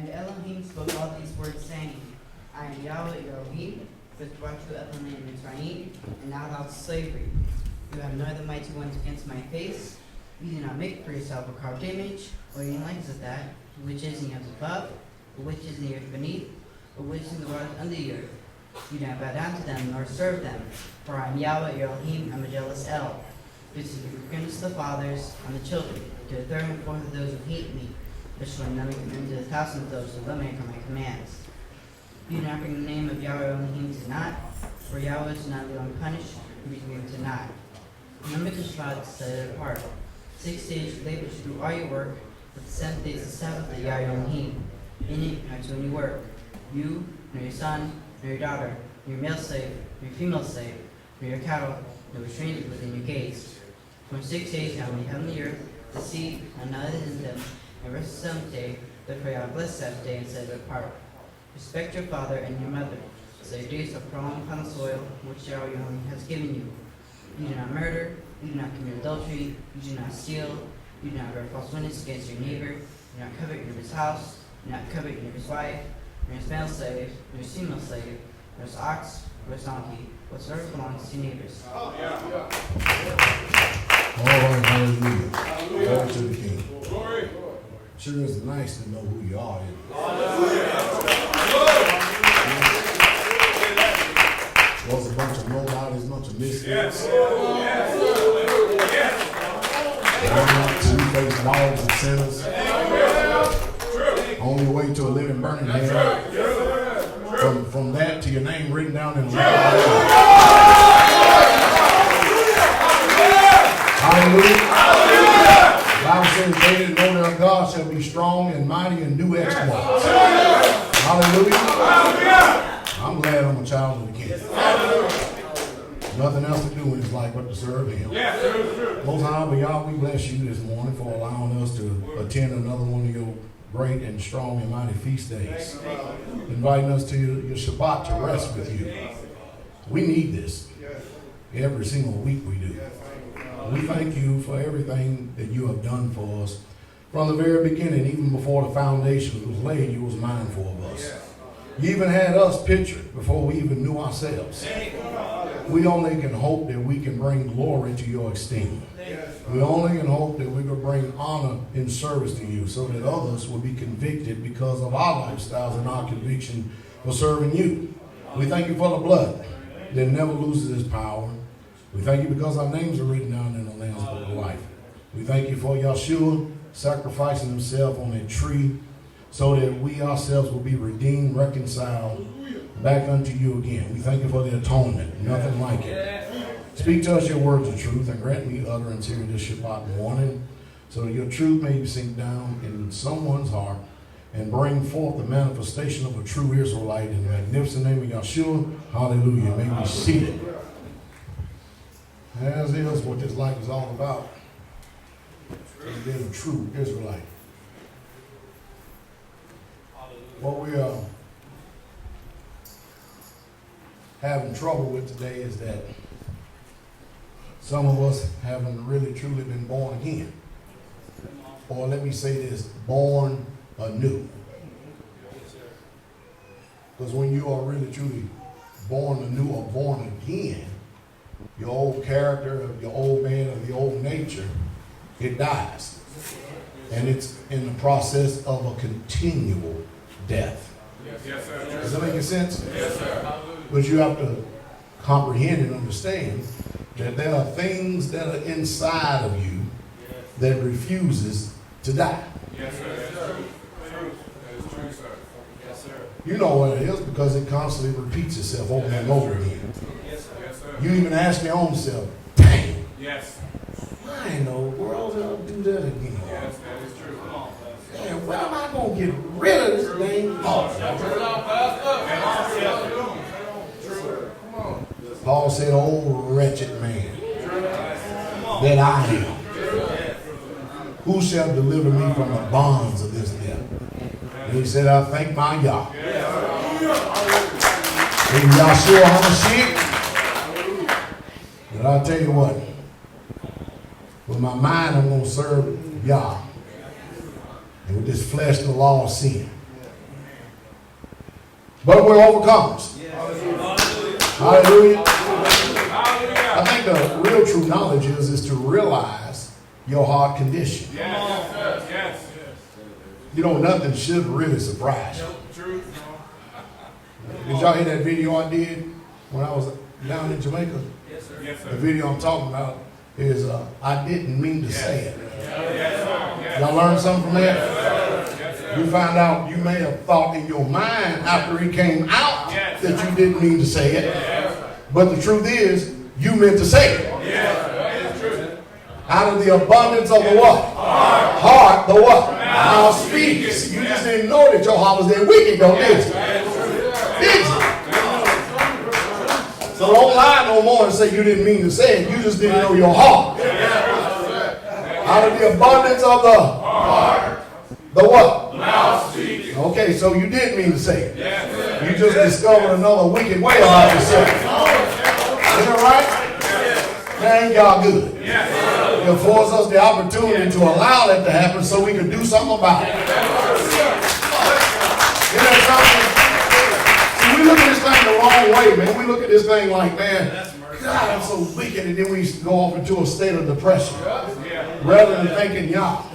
And Elohim spoke all these words, saying, I am Yahweh your Elohim, which brought you up from the land of Mitzrayim, and out of slavery. You have no other mighty ones against my face. You do not make for yourself a carved image, or any likeness of that, which is in the earth above, or which is in the earth beneath, or which is in the waters under the earth. You do not bow down to them, nor serve them. For I am Yahweh your Elohim, I am a jealous El. Visiting forgiveness to the fathers and the children, to the third and fourth of those who hate me, but shall not make amends to the thousand of those who love me and keep my commands. You do not bring the name of Yahweh Elohim to naught, for Yahweh is not the one punished, and be given to naught. Remember the Shabbat to set it apart. 6 days you labor to do all your work, but the 7th day is the Sabbath of Yahweh Elohim. In it not do any work. You, nor your son, nor your daughter, nor your male slave, nor your female slave, nor your cattle, nor strangers within your gates. From 6 days now, when you heaven and the earth, the sea, and none in them, and rest the 7th day, therefore Yahweh blessed the Sabbath day and set it apart. Respect your father and your mother, so your days are prolonged upon the soil which Yahweh has given you. You do not murder, you do not commit adultery, you do not steal, you do not bear false witness against your neighbor, you do not covet your neighbor's house, you do not covet your neighbor's wife, nor his male slave, nor his female slave, nor his ox, nor his donkey, whatsoever belongs to your neighbors. All right, hallelujah. Glory to the King. Glory. Sure is nice to know who you are. Was a bunch of nobodies, a bunch of misfits. Two-faced dogs and sinners. On your way to a living, burning hell. From that to your name written down in the Bible. Hallelujah. The Bible says they that know their God shall be strong and mighty and do exploits. Hallelujah. I'm glad I'm a child of the King. Nothing else to do in this life but to serve Him. Most High, but y'all, we bless you this morning for allowing us to attend another one of your great and strong and mighty feast days. Inviting us to your Shabbat to rest with you. We need this. Every single week we do. We thank you for everything that you have done for us. From the very beginning, even before the foundation was laid, you was mindful of us. You even had us pictured before we even knew ourselves. We only can hope that we can bring glory to your esteem. We only can hope that we can bring honor in service to you so that others will be convicted because of our lifestyles and our conviction for serving you. We thank you for the blood that never loses its power. We thank you because our names are written down in the Lamb's Book of Life. We thank you for Yeshua sacrificing himself on a tree so that we ourselves will be redeemed, reconciled back unto you again. We thank you for the atonement, nothing like it. Speak to us your words of truth and grant me utterance here this Shabbat morning so that your truth may sink down in someone's heart and bring forth the manifestation of a true Israelite in the magnificent name of Yeshua. Hallelujah. May be seated. As is what this life is all about. Being a true Israelite. What we are having trouble with today is that some of us haven't really truly been born again. Or let me say this, born anew. Because when you are really truly born anew or born again, your old character, your old man, or the old nature, it dies. And it's in the process of a continual death. Yes, sir. Does that make sense? Yes, sir. But you have to comprehend and understand that there are things that are inside of you that refuses to die. Yes, sir. That's true. That is true, sir. Yes, sir. You know what it is because it constantly repeats itself over and over again. Yes, sir. Yes, sir. You even ask your own self, dang, Yes. why in the world did I do that again? Yes, that is true. Come on, Pastor. Man, when am I going to get rid of this thing? Turn it off, Pastor. True. Come on. Paul said, oh wretched man that I am. Who shall deliver me from the bonds of this death? And he said, I thank my Yah. In Yahshua HaMashiach. But I'll tell you what, with my mind I'm going to serve Yah. And with this flesh, the law of sin. but we're overcomers. Hallelujah. I think the real true knowledge is to realize your heart condition. You know, nothing should really surprise you. Did y'all hear that video I did when I was down in Jamaica? The video I'm talking about is I didn't mean to say it. Y'all learned something from that? You find out you may have thought in your mind after it came out that you didn't mean to say it. But the truth is, you meant to say it. Out of the abundance of the what? Heart, the what? Mouth speaks. You just didn't know that your heart was that wicked, though, did you? Did you? So don't lie no more and say you didn't mean to say it. You just didn't know your heart. Out of the abundance of the heart, the what? Mouth speaks. Okay, so you did mean to say it. You just discovered another wicked way about yourself. Is that right? Man, y'all good. It affords us the opportunity to allow that to happen so we can do something about it. You know something? See, we look at this thing the wrong way, man. We look at this thing like, man, God, I'm so wicked, and then we go off into a state of depression. Rather than thinking, y'all,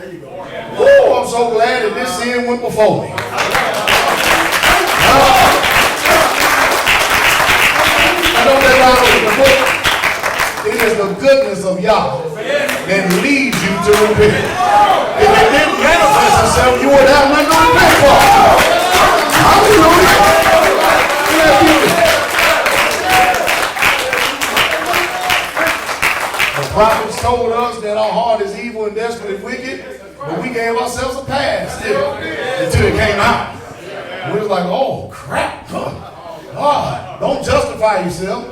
oh, I'm so glad that this sin went before me. I know that y'all look at the book. It is the goodness of Yah that leads you to repent. If it didn't manifest itself, you would have nothing to repent for. Hallelujah. The prophets told us that our heart is evil and desperately wicked, but we gave ourselves a pass still until it came out. We was like, oh, crap. Don't justify yourself.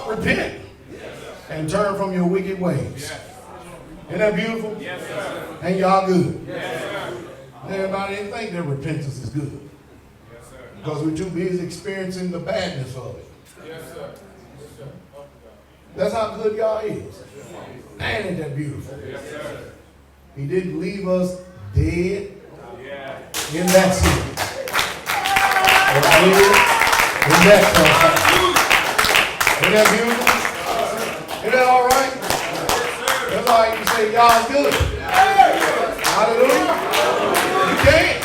Repent. And turn from your wicked ways. Isn't that beautiful? Yes, sir. Ain't y'all good? Yes, sir. Everybody didn't think that repentance is good. Yes, sir. Because we're too busy experiencing the badness of it. Yes, sir. That's how good God is. Man, ain't that beautiful? Yes, sir. He didn't leave us dead in that sin. Or dead in that Isn't that beautiful? Isn't that all right? That's why you say God's good. Hallelujah. You can't.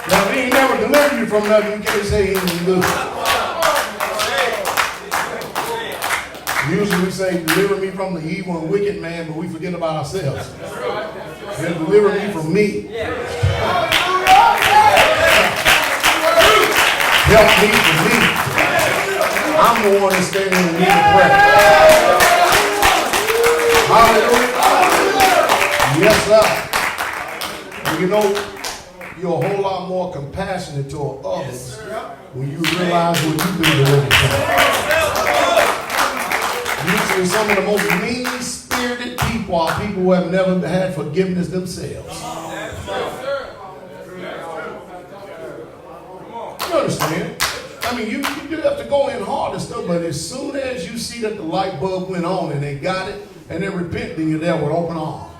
Now, if he ain't never delivered you from nothing, you can't say he ain't good. Usually we say, deliver me from the evil and wicked man, but we forget about ourselves. He'll deliver me from me. Help me from me. I'm the one that's standing in the need of prayer. Hallelujah. Yes, sir. You know, you're a whole lot more compassionate toward others when you realize what you've been delivered from. Usually some of the most mean-spirited people are people who have never had forgiveness themselves. You understand? I mean, you have to go in hard and stuff, but as soon as you see that the light bulb went on and they got it and they repent, then you're there with open arms.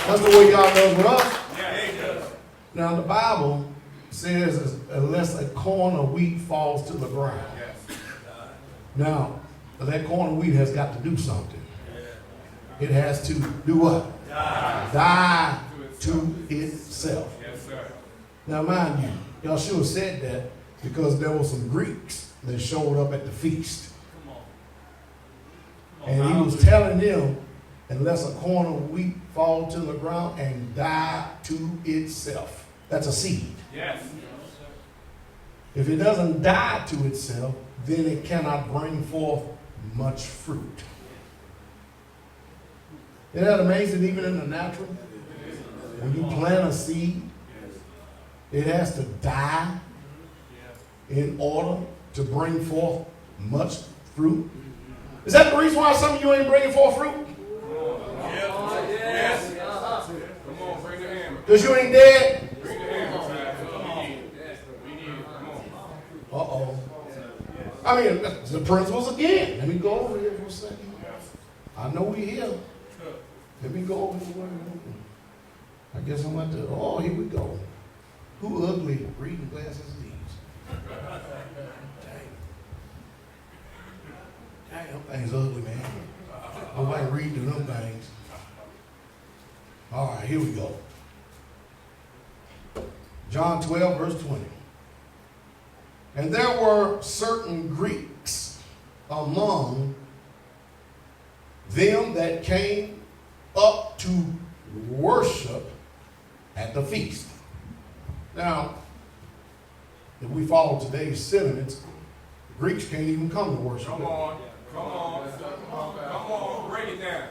That's the way God does with us. Now, the Bible says unless a corn of wheat falls to the ground. Now, that corn of wheat has got to do something. It has to do what? Die to itself. Now, mind you, y'all should have said that because there were some Greeks that showed up at the feast. And he was telling them, unless a corn of wheat fall to the ground and die to itself. That's a seed. Yes. If it doesn't die to itself, then it cannot bring forth much fruit. Isn't that amazing even in the natural? When you plant a seed, it has to die in order to bring forth much fruit. Is that the reason why some of you ain't bringing forth fruit? Yes. Come on, bring the hammer. Because you ain't dead? Bring the hammer. Uh-oh. I mean, that's the principles again. Let me go over here for a second. I know we're here. Let me go over here. I guess I'm going to, oh, here we go. Who ugly reading glasses are these? Dang, them things ugly, man. Nobody read to them things. All right, here we go. John 12, verse 20. And there were certain Greeks among them that came up to worship at the feast. Now, if we follow today's sentiments, Greeks can't even come to worship. Come on, break it down.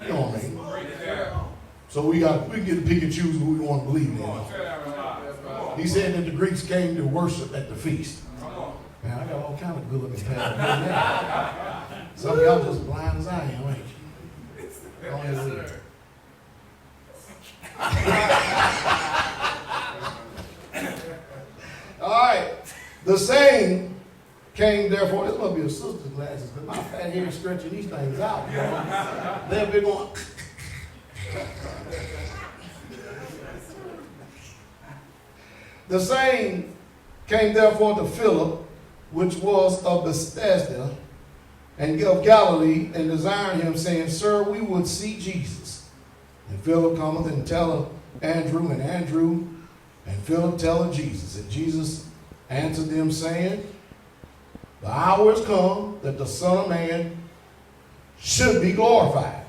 You know what I mean? Break it down. So we get to pick and choose who we want to believe in. He said that the Greeks came to worship at the feast. Man, I got all kind of good looking pals. Some of y'all just blind as I am, ain't you? Go ahead and read. All right. The same came therefore. This must be a sister's glasses because my fat hair is stretching these things out. You know? They'll be going. The same came therefore to Philip, which was of Bethsaida, and of Galilee, and desired him, saying, Sir, we would see Jesus. And Philip cometh and telleth Andrew, and Philip telleth Jesus. And Jesus answered them, saying, The hour is come that the Son of Man should be glorified.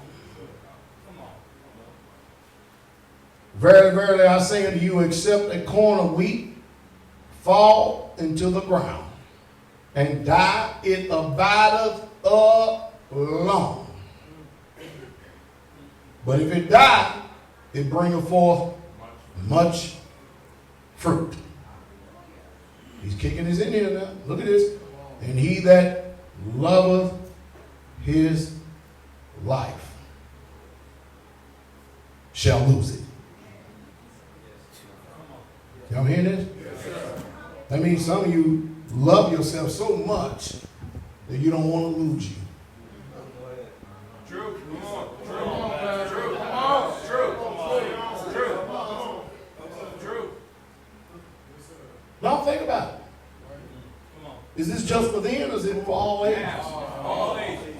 Verily, verily, I say unto you, except a corn of wheat fall into the ground and die, it abideth alone. But if it die, it bringeth forth much fruit. He's kicking his in here now. Look at this. And he that loveth his life shall lose it. Y'all hear this? That means some of you love yourself so much that you don't want to lose you. True. Come on. True. Come on. True. Now think about it. Is this just for them or is it for all ages? All ages.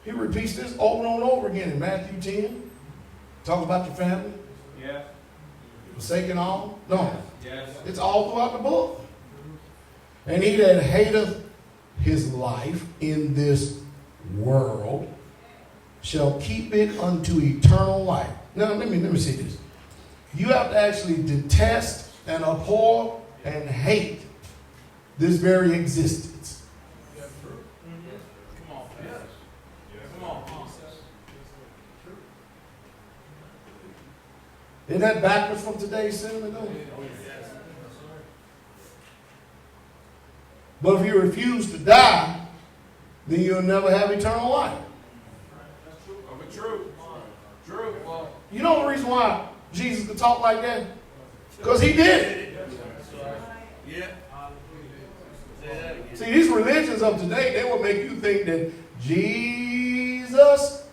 He repeats this over and over again in Matthew 10. Talk about your family. Yeah. Forsaking all? No. Yes. It's all throughout the book. And he that hateth his life in this world shall keep it unto eternal life. Now let me see this. You have to actually detest and abhor and hate this very existence. Come on. Come on. Isn't that backwards from today's sentiment though? But if you refuse to die, then you'll never have eternal life. True. You know the reason why Jesus could talk like that? Because he did it. See, these religions of today, they will make you think that Jesus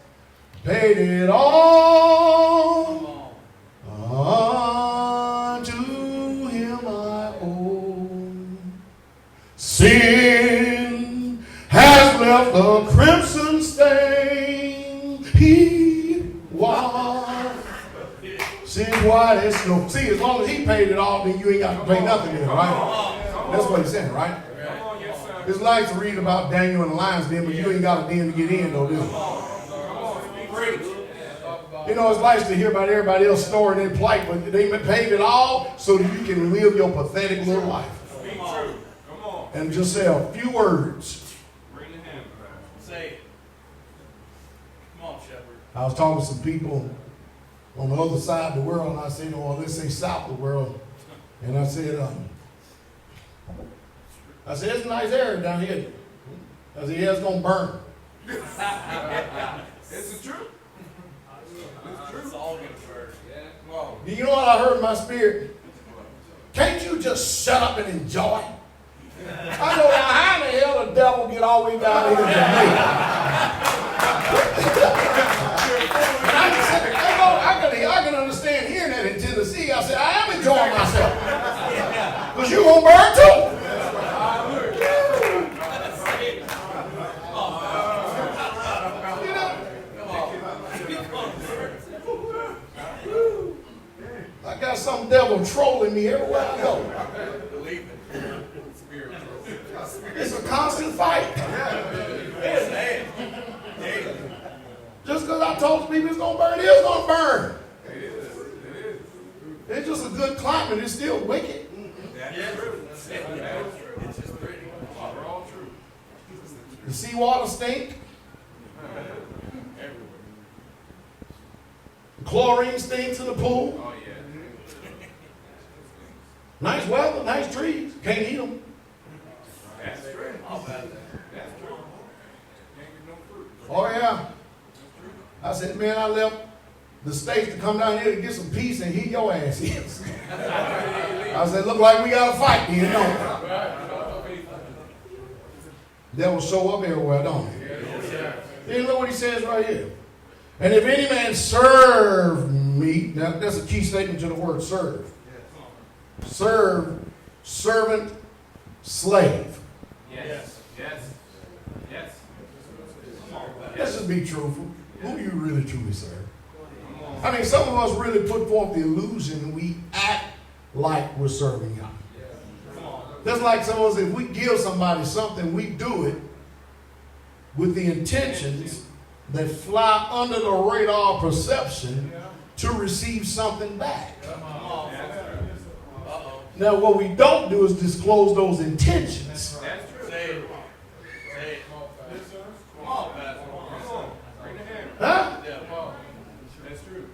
paid it all. Unto him I owe. Sin has left a crimson stain. He was sin white as snow. See, as long as he paid it all, then you ain't got to pay nothing in it, right? That's what he's saying, right? It's nice to read about Daniel and the lion's den, but you ain't got a den to get in, though, do you? You know, it's nice to hear about everybody else's story and their plight, but they paid it all so that you can live your pathetic little life. And just say a few words. Say it. Come on, Shepherd. I was talking to some people on the other side of the world, and I said, or let's say south of the world, and I said, it's a nice area down here. I said, yeah, it's going to burn. It's the truth. It's all going to burn. Yeah. Do you know what I heard in my spirit? Can't you just shut up and enjoy? I know now, how in the hell the devil get all the way down here to me? I can understand got some devil trolling me everywhere I go. It's a constant fight. Just because I told people it's going to burn, it is going to burn. It's just a good climate. It's still wicked. The seawater stink. The chlorine stinks in the pool. Oh, yeah. Nice weather, nice trees. Can't eat them. That's true. That's true. Oh, yeah. I said, man, I left the States to come down here to get some peace and heat your ass in. I said, look like we got to fight, you know. Devil show up everywhere, don't he? Then look what he says right here. And if any man serve me, now that's a key statement to the word serve. Serve, servant, slave. Yes. Yes. Yes. Let's just be truthful. Who do you really truly serve? I mean, some of us really put forth the illusion we act like we're serving God. Just like some of us, if we give somebody something, we do it with the intentions that fly under the radar perception to receive something back. Now, what we don't do is disclose those intentions. That's true. Say it. Say it. Come on, Pastor. Huh? That's true.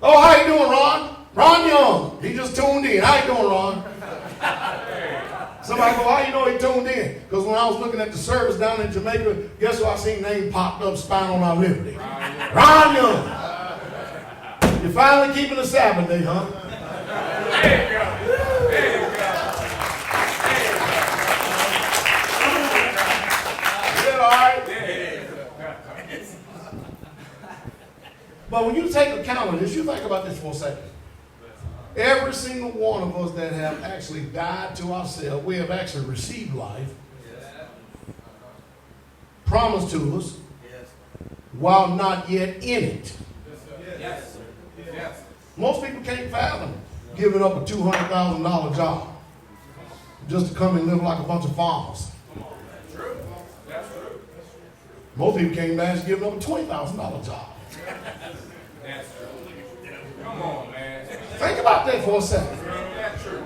Oh, how you doing, Ron? Ron Young. He just tuned in. How you doing, Ron? Somebody go, how you know he tuned in? Because when I was looking at the service down in Jamaica, guess who I seen name popped up, Spine on Our Liberty? Ron Young. You're finally keeping the Sabbath day, huh? There you go. There you go. Is that all right? There you go. But when you take account of this, you think about this for a second. Every single one of us that have actually died to ourselves, we have actually received life, promised to us, while not yet in it. Yes. Yes. Most people can't fathom giving up a $200,000 job just to come and live like a bunch of farmers. True. That's true. Most people can't imagine giving up a $20,000 job. That's true. Come on, man. Think about that for a second. That's true.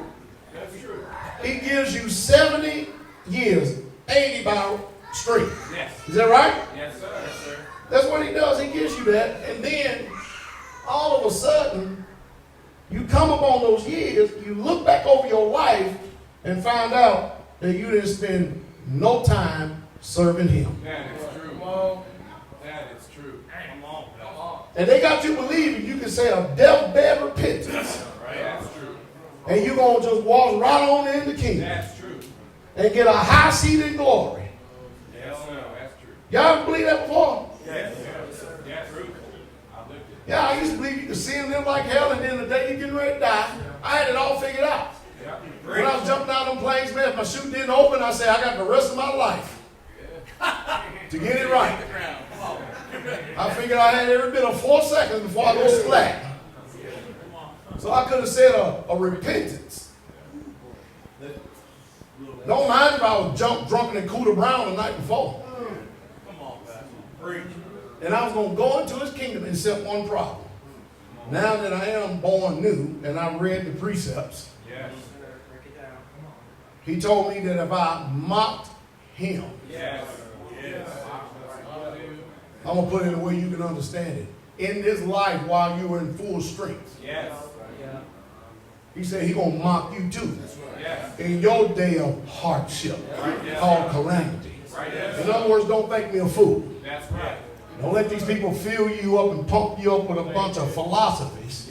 That's true. He gives you 70 years, 80 by straight. Yes. Is that right? Yes, sir. Yes, sir. That's what he does. He gives you that. And then, all of a sudden, you come upon those years, you look back over your life and find out that you didn't spend no time serving him. That is true. That is true. Come on. Come on. And they got you believing you can say a deathbed repentance. Right. That's true. And you're going to just walk right on in the kingdom That's true. and get a high seat in glory. Yes, sir. That's true. Y'all ever believe that before? Yes. That's true. I lived it. Yeah, I used to believe you could sin, live like hell, and then the day you're getting ready to die, I had it all figured out. Yeah. When I was jumping out of them planes, man, if my chute didn't open, I said, I got the rest of my life to get it right. I figured I had every bit of 4 seconds before I go splat. So I could have said a repentance. Don't mind if I was drunken and Cooter Brown the night before. Come on, Pastor. Preach. And I was going to go into his kingdom except one problem. Now that I am born new and I've read the precepts, Yes. he told me that if I mocked him, Yes. Yes. I'm going to put it in a way you can understand it. In this life while you were in full strength, Yes. he said he's going to mock you too. Yes. In your day of hardship called calamity. In other words, don't make me a fool. That's right. Don't let these people fill you up and pump you up with a bunch of philosophies,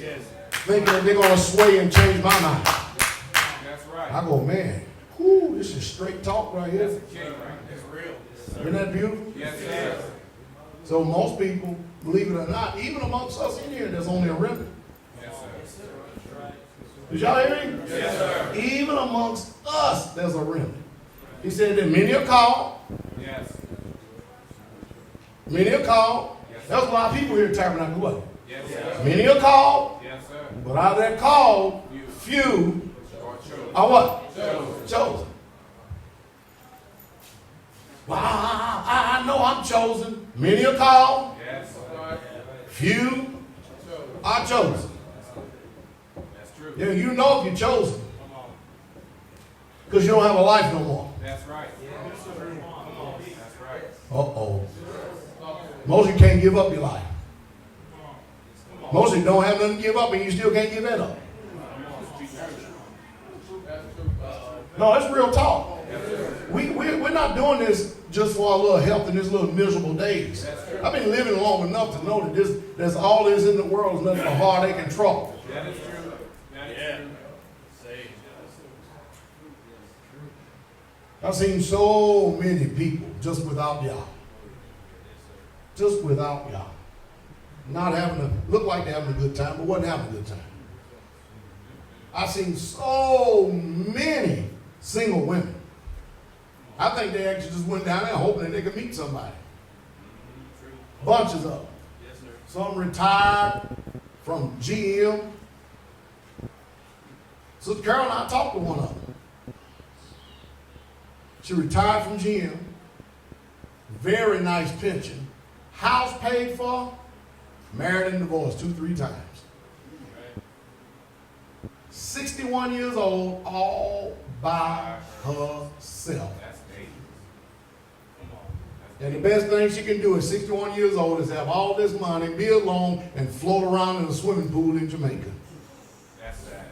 thinking that they're going to sway and change my mind. That's right. I go, man, whoo, this is straight talk right here. That's the king, right? It's real. Isn't that beautiful? Yes, it is. So most people, believe it or not, even amongst us in here, there's only a remnant. Yes, sir. Did y'all hear me? Yes, sir. Even amongst us, there's a remnant. He said that many are called, Yes. many are called. There's a lot of people here at Tabernacle Way. Yes, sir. Many are called, Yes, sir. but out of that called, You Few are what? Chosen. Well, I know I'm chosen. Many are called. Few are chosen. Yeah, you know if you're chosen. Because you don't have a life no more. That's right. That's right. Uh-oh. Most of you can't give up your life. Most of you don't have nothing to give up and you still can't give it up. No, that's real talk. We're not doing this just for our little health in these little miserable days. I've been living long enough to know that there's all this in the world is nothing but heartache and trouble. That is true. That is true. I've seen so many people just without y'all. Just without y'all. Not look like they're having a good time, but wasn't having a good time. I've seen so many single women. I think they actually just went down there hoping that they could meet somebody. Bunches of them. Some retired from GM. Sister Carol and I talked to one of them. She retired from GM. Very nice pension. House paid for. Married and divorced 2-3 times. 61 years old, all by herself. And the best thing she can do at 61 years old is have all this money, be alone, and float around in a swimming pool in Jamaica. That's sad.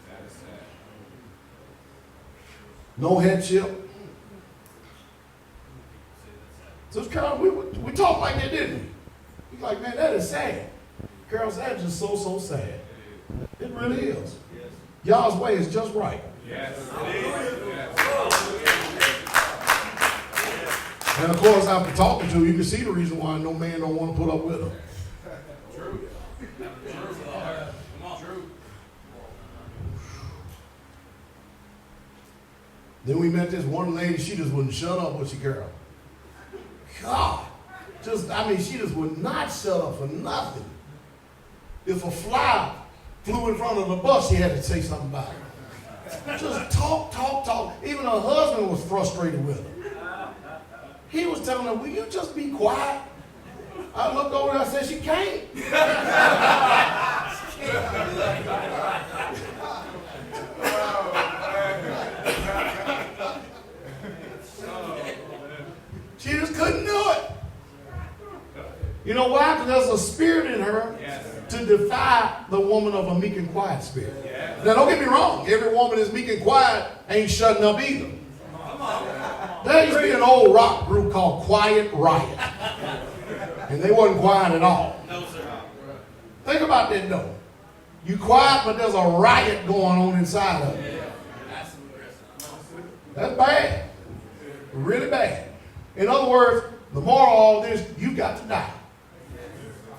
That is sad. No headship. So Carol, we talked like that, didn't we? He's like, man, that is sad. Carol said, that's just so sad. It really is. Y'all's way is just right. Yes, it is. Yes. And of course, after talking to her, you can see the reason why no man don't want to put up with her. True. True. Then we met this one lady, she just wouldn't shut up, would she, Carol? God, she just would not shut up for nothing. If a fly flew in front of the bus, she had to say something about it. Just talk. Even her husband was frustrated with her. He was telling her, will you just be quiet? I looked over there and said, she can't. She just couldn't do it. You know why? Because there's a spirit in her to defy the woman of a meek and quiet spirit. Now, don't get me wrong. Every woman that's meek and quiet ain't shutting up either. There used to be an old rock group called Quiet Riot. And they wasn't quiet at all. No, sir. Think about that, though. You quiet, but there's a riot going on inside of you. That's bad. Really bad. In other words, the moral of all this, you got to die.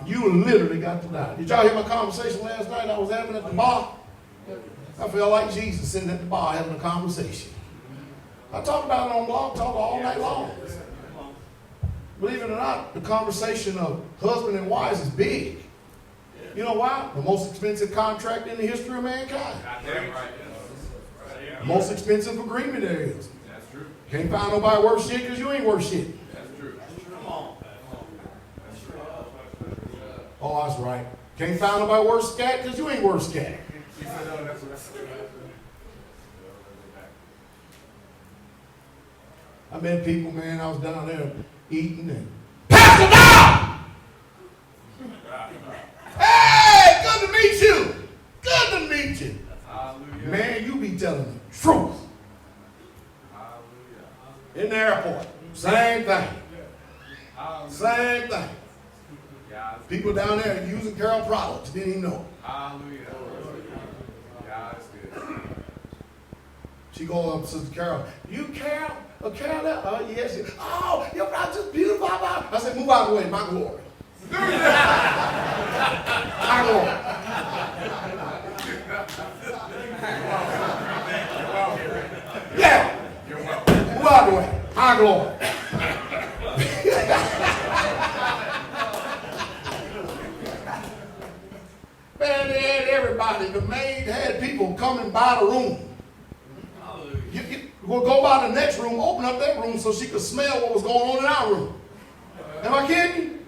You literally got to die. Did y'all hear my conversation last night I was having at the bar? I felt like Jesus sitting at the bar having a conversation. I talked about it on Blog Talk all night long. Believe it or not, the conversation of husband and wives is big. You know why? The most expensive contract in the history of mankind. The most expensive agreement there is. That's true. Can't find nobody worth shit because you ain't worth shit. That's true. Oh, that's right. Can't find nobody worth scat because you ain't worth scat. I met people, man, I was down there eating and Pastor Dowell! Hey, good to meet you. Good to meet you. Hallelujah. Man, you be telling the truth. Hallelujah. In the airport, same thing. Hallelujah. Same thing. God. People down there using Carol products, didn't even know. Hallelujah. God is good. She goes up to Sister Carol. You Carol? Oh, Carol? Oh, yes. Oh, your product's just beautiful. I said, move out of the way, my glory. My glory. Yeah. Move out of the way, my glory. Man, they had every everybody. The maid had people come and buy the room. We'll go by the next room, open up that room so she could smell what was going on in our room. Am I kidding?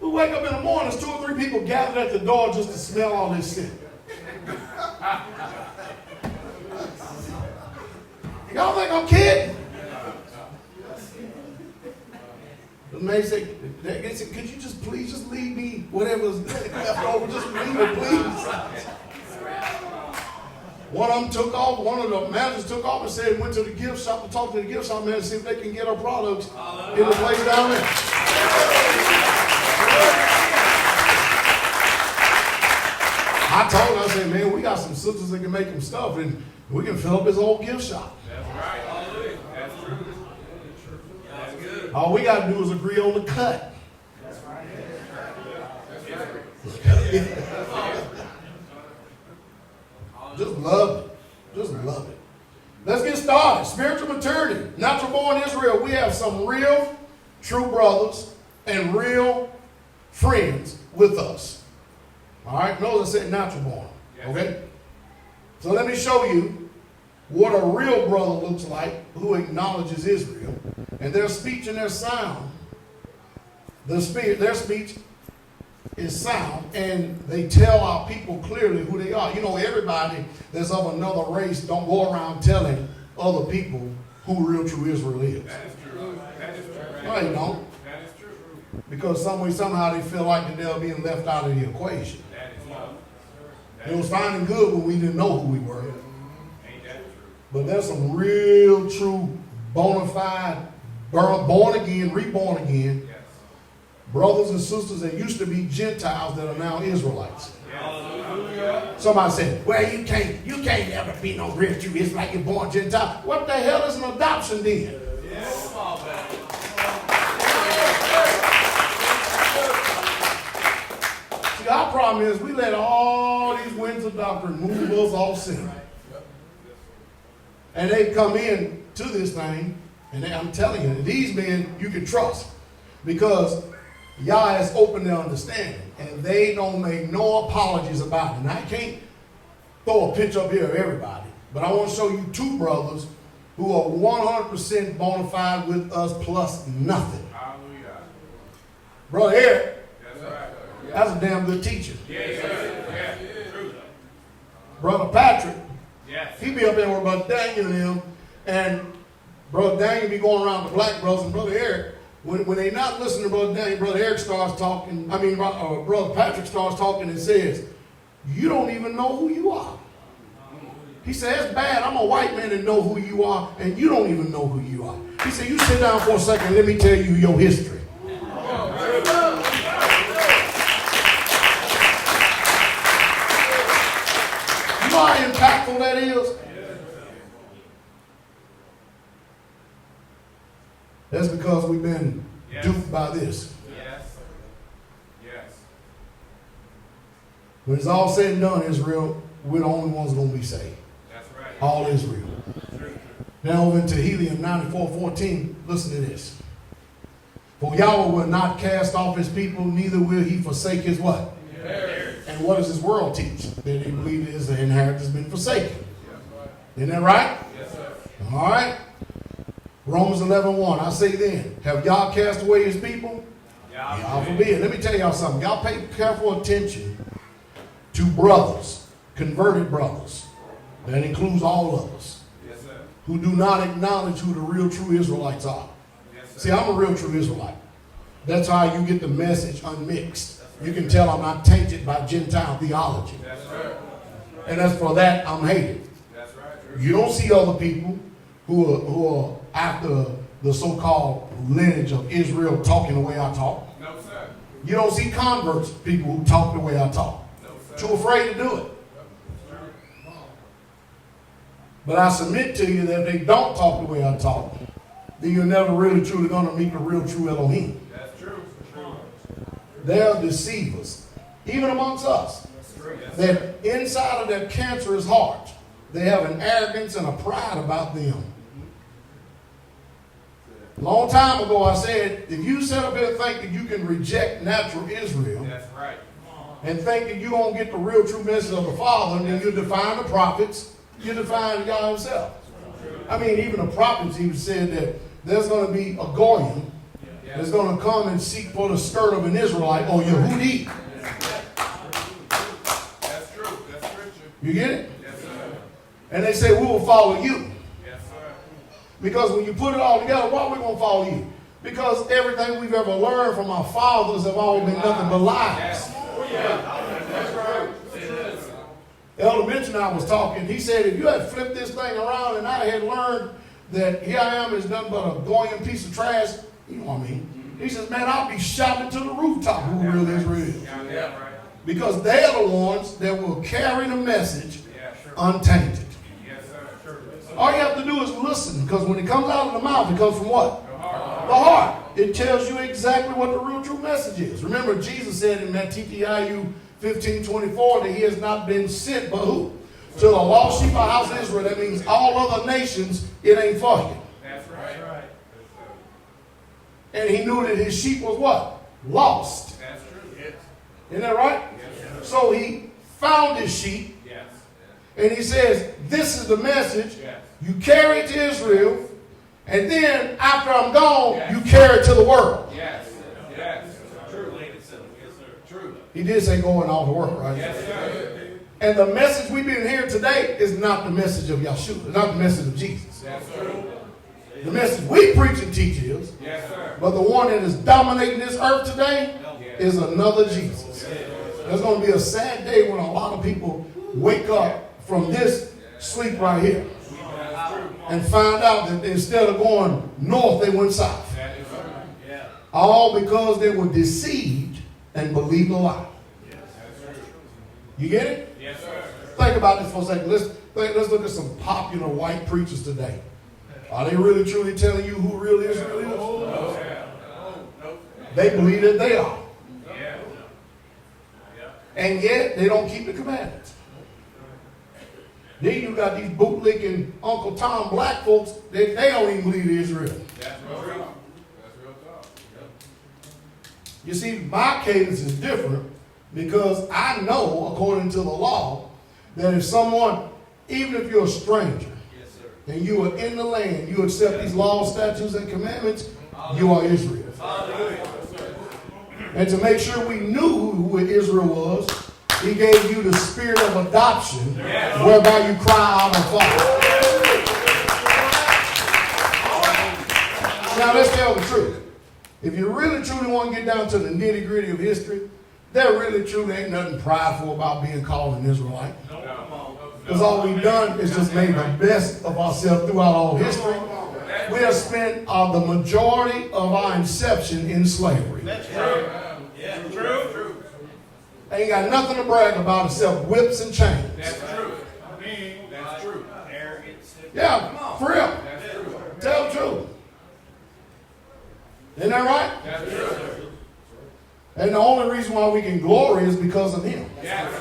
We wake up in the morning, there's 2 or 3 people gathered at the door just to smell all this shit. Y'all think I'm kidding? The maid said, could you just please just leave me whatever's left over, just leave it, please. One of them took off, one of the managers took off and said, went to the gift shop to talk to the gift shop man to see if they can get our products in the place down there. I told her, I said, man, we got some sisters that can make them stuff and we can fill up this old gift shop. That's right. Hallelujah. That's true. That's good. All we got to do is agree on the cut. That's right. Just love it. Just love it. Let's get started. Spiritual maturity. Natural born Israel. We have some real, true brothers and real friends with us. All right? Notice I said natural born. Okay? So let me show you what a real brother looks like who acknowledges Israel. And their speech and their sound, their speech is sound, and they tell our people clearly who they are. You know, everybody that's of another race don't go around telling other people who real true Israel is. That is true. That is true. No, they don't. That is true. Because somehow they feel like that they're being left out of the equation. That is love. It was fine and good when we didn't know who we were. Ain't that true? But there's some real true, bona fide, born again, reborn again, Yes. brothers and sisters that used to be Gentiles that are now Israelites. Hallelujah. Somebody said, well, you can't ever be no real true Israelite, you're born Gentile. What the hell is an adoption then? Yes. Come on, man. See, our problem is we let all these winds of doctrine move us off center. And they come in to this thing, and I'm telling you, these men you can trust because Yah has opened their understanding, and they don't make no apologies about it. And I can't throw a picture up here of everybody, but I want to show you 2 brothers who are 100% bona fide with us plus nothing. Hallelujah. Brother Eric, That's right. that's a damn good teacher. Yes, sir. Yeah. True. Brother Patrick, Yes. he be up there with Brother Daniel and them, and Brother Daniel be going around the black brothers, and Brother Eric, when they not listening to Brother Daniel, Brother Eric starts talking, Brother Patrick starts talking and says, you don't even know who you are. He said, it's bad, I'm a white man and know who you are, and you don't even know who you are. He said, you sit down for a second, let me tell you your history. You know how impactful that is? That's because we've been duped by this. Yes. Yes. When it's all said and done, Israel, we're the only ones going to be saved. That's right. All Israel. True. Now over into Helium 94:14, listen to this. For Yahweh will not cast off his people, neither will he forsake his what? Yes. And what does his world teach? That they believe his inheritance has been forsaken. Isn't that right? Yes, sir. All right. Romans 11:1. I say then, have Yah cast away his people? Yah forbid. Let me tell y'all something. Y'all pay careful attention to brothers, converted brothers. That includes all of us. Yes, sir. Who do not acknowledge who the real true Israelites are. Yes, sir. See, I'm a real true Israelite. That's how you get the message unmixed. You can tell I'm not tainted by Gentile theology. That's right. And as for that, I'm hated. That's right. You don't see other people who are after the so-called lineage of Israel talking the way I talk. No, sir. You don't see converts, people who talk the way I talk. No, sir. Too afraid to do it. But I submit to you that if they don't talk the way I talk, then you're never really truly going to meet the real true Elohim. That's true. True. They're deceivers, even amongst us. That's true. Yes, That inside of their cancerous heart, they have an arrogance and a pride about them. A long time ago I said, if you sit up here and think that you can reject natural Israel, That's right. and think that you're going to get the real true message of the Father, and then you define the prophets, you define God himself. I mean, even the prophets even said that there's going to be a Goyim that's going to come and seek for the skirt of an Israelite or Yehudi. That's true. That's scripture. You get it? Yes, sir. And they say, we will follow you. Yes, sir. Because when you put it all together, why are we going to follow you? Because everything we've ever learned from our fathers have all been nothing but lies. Oh, yeah. That's right. Elder Mitch and I was talking. He said, if you had flipped this thing around and I had learned that here I am is nothing but a going piece of trash, you know what I mean? He says, man, I'll be shouting to the rooftop who real Israel is. Yeah, right. Because they're the ones that will carry the message untainted. Yes, sir. All you have to do is listen, because when it comes out of the mouth, it comes from what? The heart. It tells you exactly what the real true message is. Remember, Jesus said in that TTIU 15:24 that he has not been sent, but who? To the lost sheep of the house of Israel. That means all other nations, it ain't for you. That's right. And he knew that his sheep was what? Lost. That's true. Yes. Isn't that right? Yes. So he found his sheep, Yes. and he says, this is the message. Yes. You carry it to Israel, and then after I'm gone, Yes. you carry it to the world. Yes. Yes. True. Yes, sir. True. He did say going all the work, right? Yes, sir. And the message we've been hearing today is not the message of Yeshua. It's not the message of Jesus. Yes, sir. The message we preach and teach is, Yes, sir. but the one that is dominating this earth today Yes. is another Jesus. There's going to be a sad day when a lot of people wake up from this sleep right here and find out that instead of going north, they went south. That is true. Yeah. All because they were deceived and believed a lie. That's true. You get it? Yes, sir. Think about this for a second. Let's look at some popular white preachers today. Are they really truly telling you who real Israel is? No. They believe that they are. Yeah. And yet they don't keep the commandments. Then you got these bootlicking Uncle Tom black folks, they don't even believe Israel. That's real talk. That's real talk. You see, my cadence is different because I know, according to the law, that if someone, even if you're a stranger, and you are in the land, you accept these laws, statutes, and commandments, you are Israel. And to make sure we knew who Israel was, he gave you the spirit of adoption, whereby you cry out and Father. Now let's tell the truth. If you really truly want to get down to the nitty gritty of history, there really truly ain't nothing prideful about being called an Israelite. Because all we've done is just made the best of ourselves throughout all history. We have spent the majority of our inception in slavery. That's true. Yeah, true. Ain't got nothing to brag about except whips and chains. That's true. That's true. Yeah, for real. That's true. Tell the truth. Isn't that right? That's true. And the only reason why we can glory is because of him. Yes.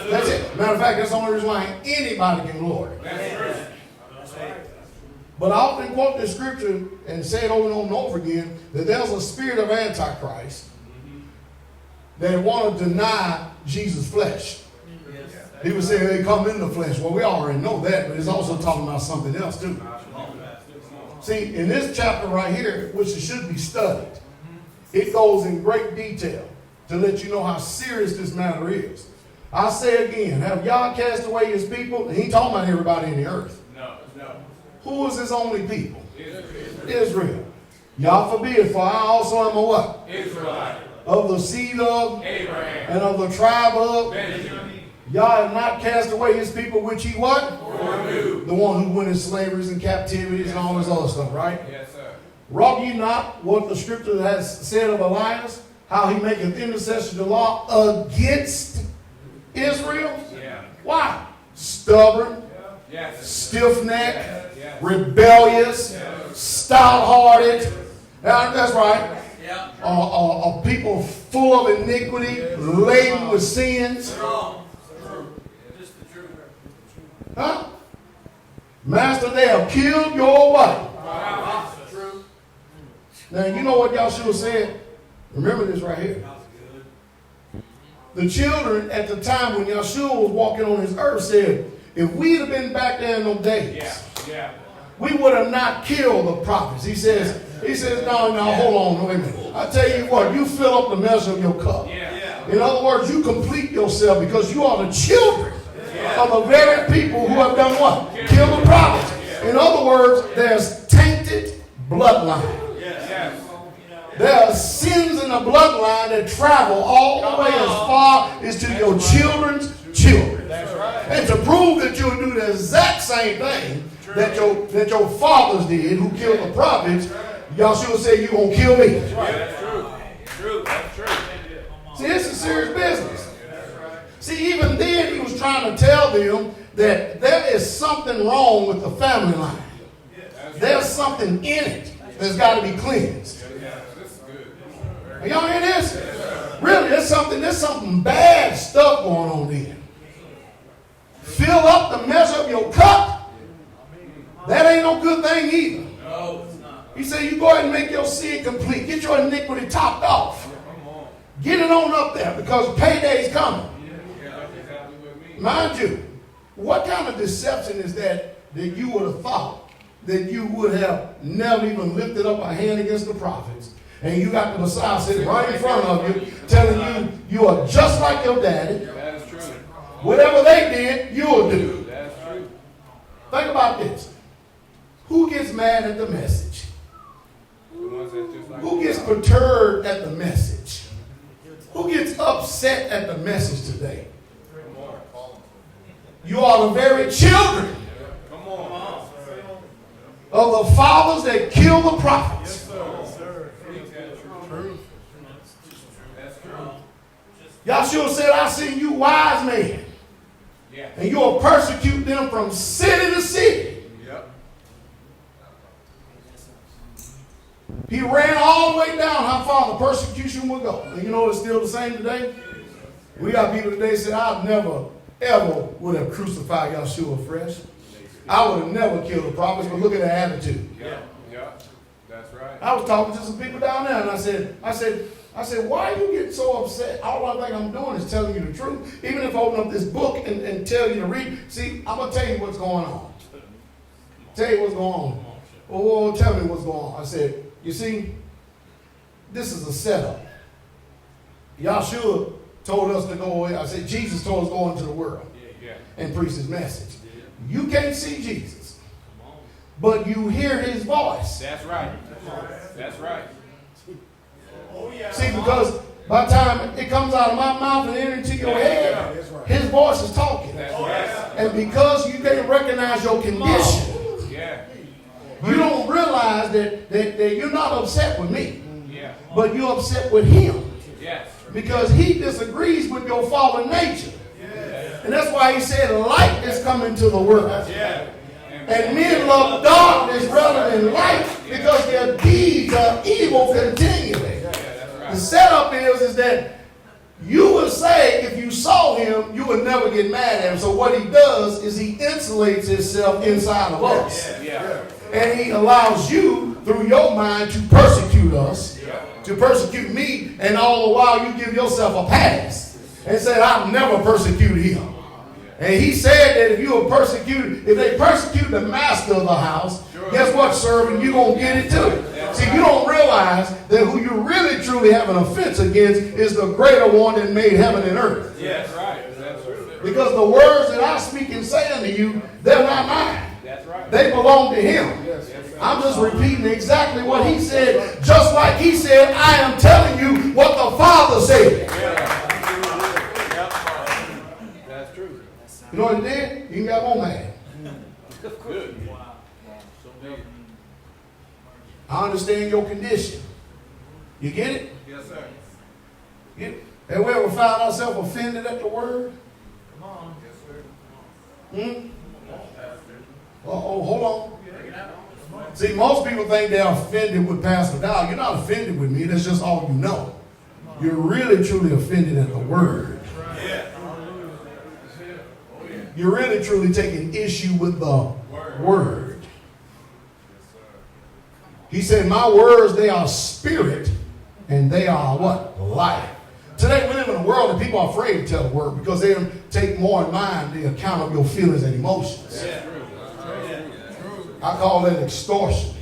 That's it. Matter of fact, that's the only reason why anybody can glory. That's true. But I often quote this scripture and say it over and over and over again that there's a spirit of Antichrist that want to deny Jesus' flesh. People say they come in the flesh. Well, we already know that, but it's also talking about something else too. See, in this chapter right here, which it should be studied, it goes in great detail to let you know how serious this matter is. I say again, have Yah cast away his people? And he ain't talking about everybody in the earth. No. Who is his only people? Israel. Yah forbid, for I also am a what? Israelite. Of the seed of Abraham. and of the tribe of Benjamin. Yah have not cast away his people, which he what? Foreknew. The one who went in slaveries and captivities and all this other stuff, right? Yes, sir. Wrought ye not what the scripture has said of Elias, how he maketh intercession to law against Israel? Yeah. Why? Stubborn, Yes. stiff-necked, Yes. rebellious, stout-hearted. That's right. Yeah. A people full of iniquity, laden with sins. Huh? Master, they have killed your what? Now, you know what Yahshua said? Remember this right here. The children at the time when Yeshua was walking on this earth said, if we'd have been back there in those days, we would have not killed the prophets. He says, no, hold on, wait a minute. I tell you what, you fill up the measure of your cup. In other words, you complete yourself because you are the children of the very people who have done what? Killed the prophets. In other words, there's tainted bloodline. There are sins in the bloodline that travel all the way as far as to your children's children. And to prove that you'll do the exact same thing that your fathers did who killed the prophets, Yeshua said, you're going to kill me. That's true. That's true. See, this is serious business. See, even then he was trying to tell them that there is something wrong with the family line. There's something in it that's got to be cleansed. Are y'all hear this? Really, there's something bad stuff going on there. Fill up the measure of your cup. That ain't no good thing either. He said, you go ahead and make your sin complete. Get your iniquity topped off. Get it on up there because payday's coming. Mind you, what kind of deception is that you would have thought that you would have never even lifted up a hand against the prophets, and you got the Messiah sitting right in front of you telling you you are just like your daddy. That is true. Whatever they did, you'll do. That's true. Think about this. Who gets mad at the message? Who gets perturbed at the message? Who gets upset at the message today? You are the very children of the fathers that killed the prophets. Yeshua said, I see you wise men. And you will persecute them from city to city. He ran all the way down how far the persecution would go. And you know it's still the same today? We got people today say, I never, ever would have crucified Yeshua fresh. I would have never killed the prophets, but look at their attitude. Yeah, that's right. I was talking to some people down there, and I said, why you get so upset? All I think I'm doing is telling you the truth. Even if I open up this book and tell you to read, see, I'm going to tell you what's going on. Tell you what's going on. Oh, tell me what's going on. I said, you see, this is a setup. Yeshua told us to go away. I said, Jesus told us to go into the world and preach his message. You can't see Jesus, but you hear his voice. That's right. That's right. See, because by the time it comes out of my mouth and enters into your head, his voice is talking. And because you can't recognize your condition, you don't realize that you're not upset with me, but you're upset with him. Because he disagrees with your fallen nature. And that's why he said light is coming to the world. And men love darkness rather than light because their deeds are evil continually. The setup is that you would say if you saw him, you would never get mad at him. So what he does is he insulates himself inside of us. And he allows you, through your mind, to persecute us, to persecute me, and all the while you give yourself a pass and say, I've never persecuted him. And he said that if you are persecuted, if they persecute the master of the house, guess what, servant? You're going to get it too. See, you don't realize that who you really truly have an offense against is the greater one that made heaven and earth. Yes, right. That's true. Because the words that I speak and say unto you, they're not mine. That's right. They belong to him. I'm just repeating exactly what he said, just like he said, I am telling you what the Father said. That's true. You know what he did? He got more mad. Good. I understand your condition. You get it? Yes, sir. Get it? Have we ever found ourselves offended at the word? Come on. Yes, sir. Hold on. See, most people think they're offended with Pastor Dowell. You're not offended with me. That's just all you know. You're really, truly offended at the word. You're really, truly taking issue with the word. He said, my words, they are spirit, and they are what? Life. Today we live in a world that people are afraid to tell the word because they don't take more in mind the account of your feelings and emotions. Yeah. I call that extortion,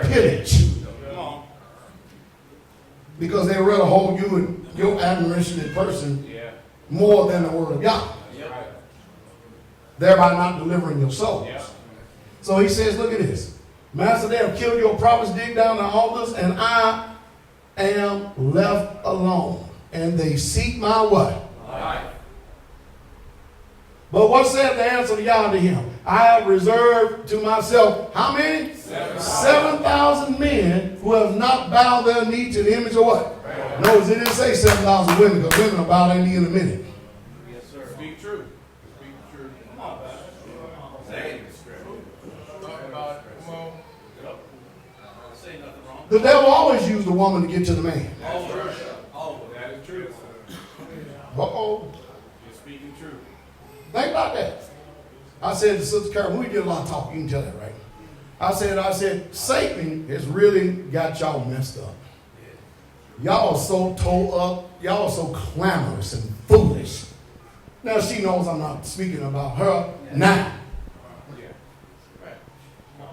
pillage. Because they rather hold you and your admiration in person more than the word of God. Thereby not delivering your souls. So he says, look at this. Master, they have killed your prophets, dig down the altars, and I am left alone. And they seek my what? Life. But what said the answer to Yah to him? I have reserved to myself, how many? 7,000 men who have not bowed their knee to the image of what? Notice it didn't say 7,000 women, because women will bow their knee in a minute. Yes, sir. Speak true. Speak true. Come on, man. Say it. Talk about it. Come on. Yep. Say nothing wrong. The devil always used the woman to get to the man. Always. That is true. Uh-oh. You're speaking true. Think about that. I said to Sister Carol, we did a lot of talking, you can tell that, right? I said, Satan has really got y'all messed up. Y'all are so toe up, y'all are so clamorous and foolish. Now she knows I'm not speaking about her now.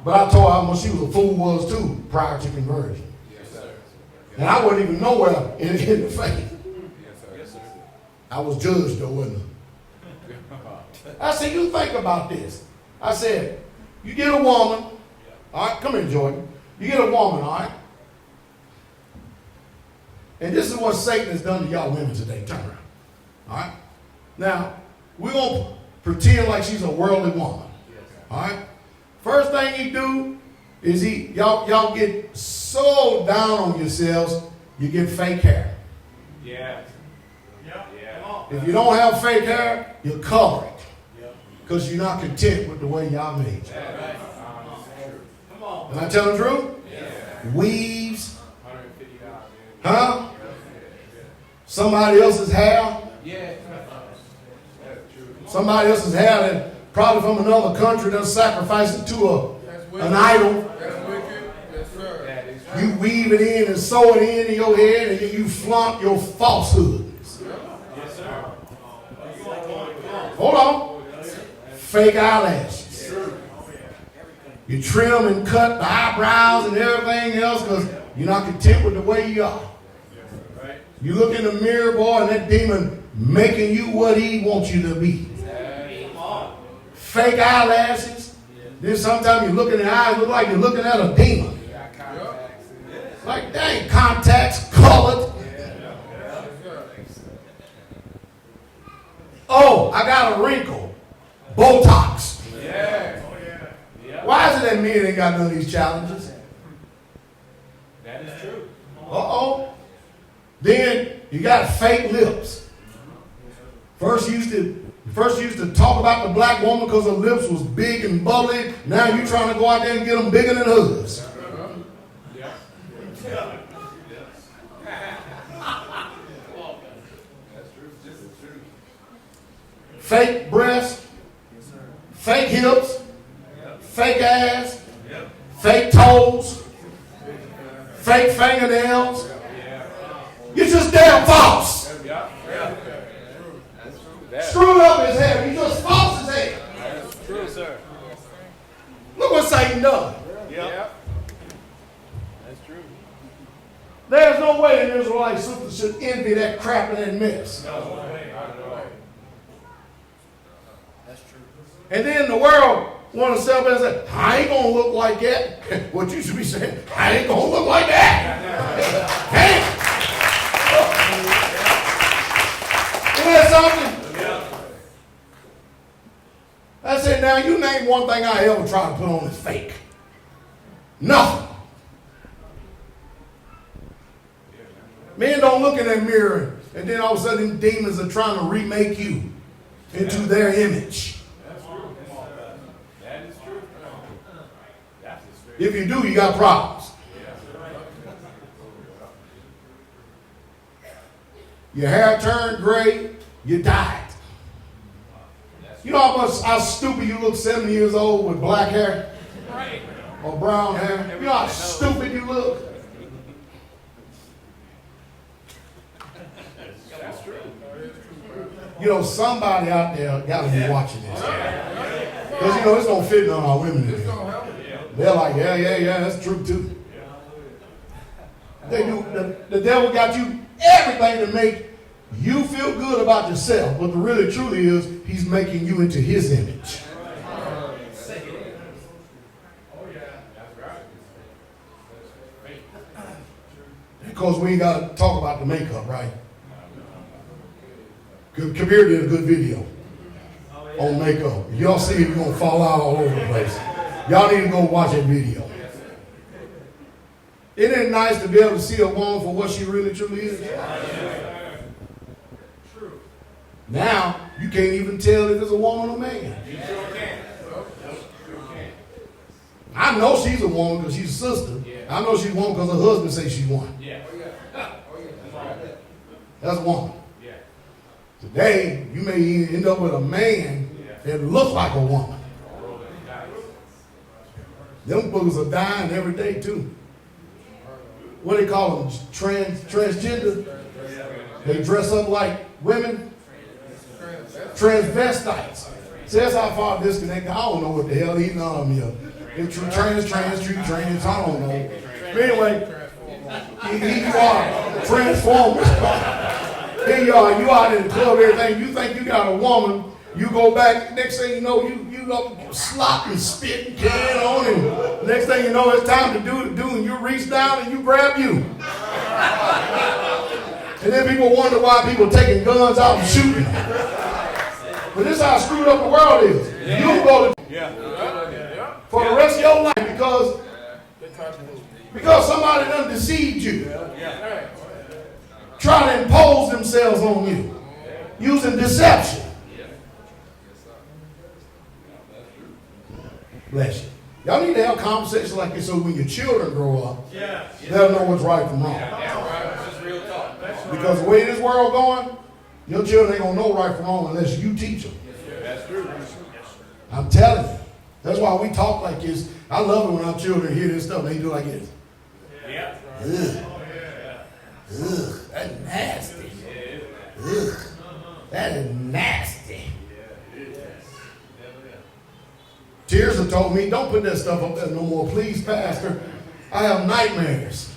But I told her how much she was a fool was too prior to conversion. And I wasn't even nowhere in the faith. I was judged though, wasn't I? I said, you think about this. I said, you get a woman, all right, come here, Jordan. You get a woman, all right? And this is what Satan has done to y'all women today. Turn around. All right? Now, we're going to pretend like she's a worldly woman. All right? First thing he do is y'all get so down on yourselves, you get fake hair. Yeah. If you don't have fake hair, you color it. Because you're not content with the way y'all made you. Am I telling the truth? Weaves. Huh? Somebody else's hair. Somebody else's hair that probably from another country done sacrificed it to an idol. You weave it in and sew it into your head and then you flaunt your falsehoods. Hold on. Fake eyelashes. You trim and cut the eyebrows and everything else because you're not content with the way you are. You look in the mirror, boy, and that demon making you what he wants you to be. Fake eyelashes. Then sometimes you look in the eyes, look like you're looking at a demon. Like, dang, contacts, colored. Oh, I got a wrinkle. Botox. Why is it that men ain't got none of these challenges? That is true. Uh-oh. Then you got fake lips. First you used to talk about the black woman because her lips was big and bubbly. Now you trying to go out there and get them bigger than hers. Fake breasts, fake hips, fake ass, fake toes, fake fingernails. You're just damn false. Screwed up his hair. You just false his hair. That's true, sir. Look what Satan done. Yep. That's true. There's no way an Israelite sister should envy that crap and that mess. No way. Not at all. That's true. And then the world want to sell and say, I ain't going to look like that. What you should be saying, I ain't going to look like that. Hey! Isn't that something? I said, now you name one thing I ever tried to put on is fake. Nothing. Men don't look in that mirror and then all of a sudden demons are trying to remake you into their image. That's true. That is true. That's true. If you do, you got problems. Your hair turned gray, you died. You know how stupid you look 70 years old with black hair? Or brown hair? You know how stupid you look? You know, somebody out there got to be watching this. Because, you know, it's going to fit on our women today. They're like, yeah, that's true too. They do. The devil got you everything to make you feel good about yourself. But the really truly is, he's making you into his image. Because we ain't got to talk about the makeup, right? Kabir did a good video on makeup. If y'all see it, you're going to fall out all over the place. Y'all need to go watch that video. Isn't it nice to be able to see a woman for what she really truly is? Now, you can't even tell if it's a woman or man. I know she's a woman because she's a sister. I know she's a woman because her husband says she's one. That's a woman. Today, you may end up with a man that looks like a woman. Them boogers are dying every day, too. What do they call them? Transgender? They dress up like women? Transvestites. See, that's how far disconnected. I don't know what the hell these none of them are. It's trans, I don't know. But anyway, here you are, transformers. Here you are, you out in the club, everything. You think you got a woman, you go back, next thing you know, you slop and spit and carry on, and next thing you know, it's time to do, and you reach down and you grab you. And then people wonder why people taking guns out and shooting. But this is how screwed up the world is. You go to for the rest of your life because somebody done deceived you. Try to impose themselves on you using deception. Bless you. Y'all need to have conversations like this so when your children grow up, they'll know what's right from wrong. Because the way this world going, your children ain't going to know right from wrong unless you teach them. That's true. I'm telling you. That's why we talk like this. I love it when our children hear this stuff. They do like this. Yeah. Ugh. Ugh. That's nasty. Ugh. That is nasty. Tears have told me, don't put that stuff up there no more. Please, Pastor. I have nightmares.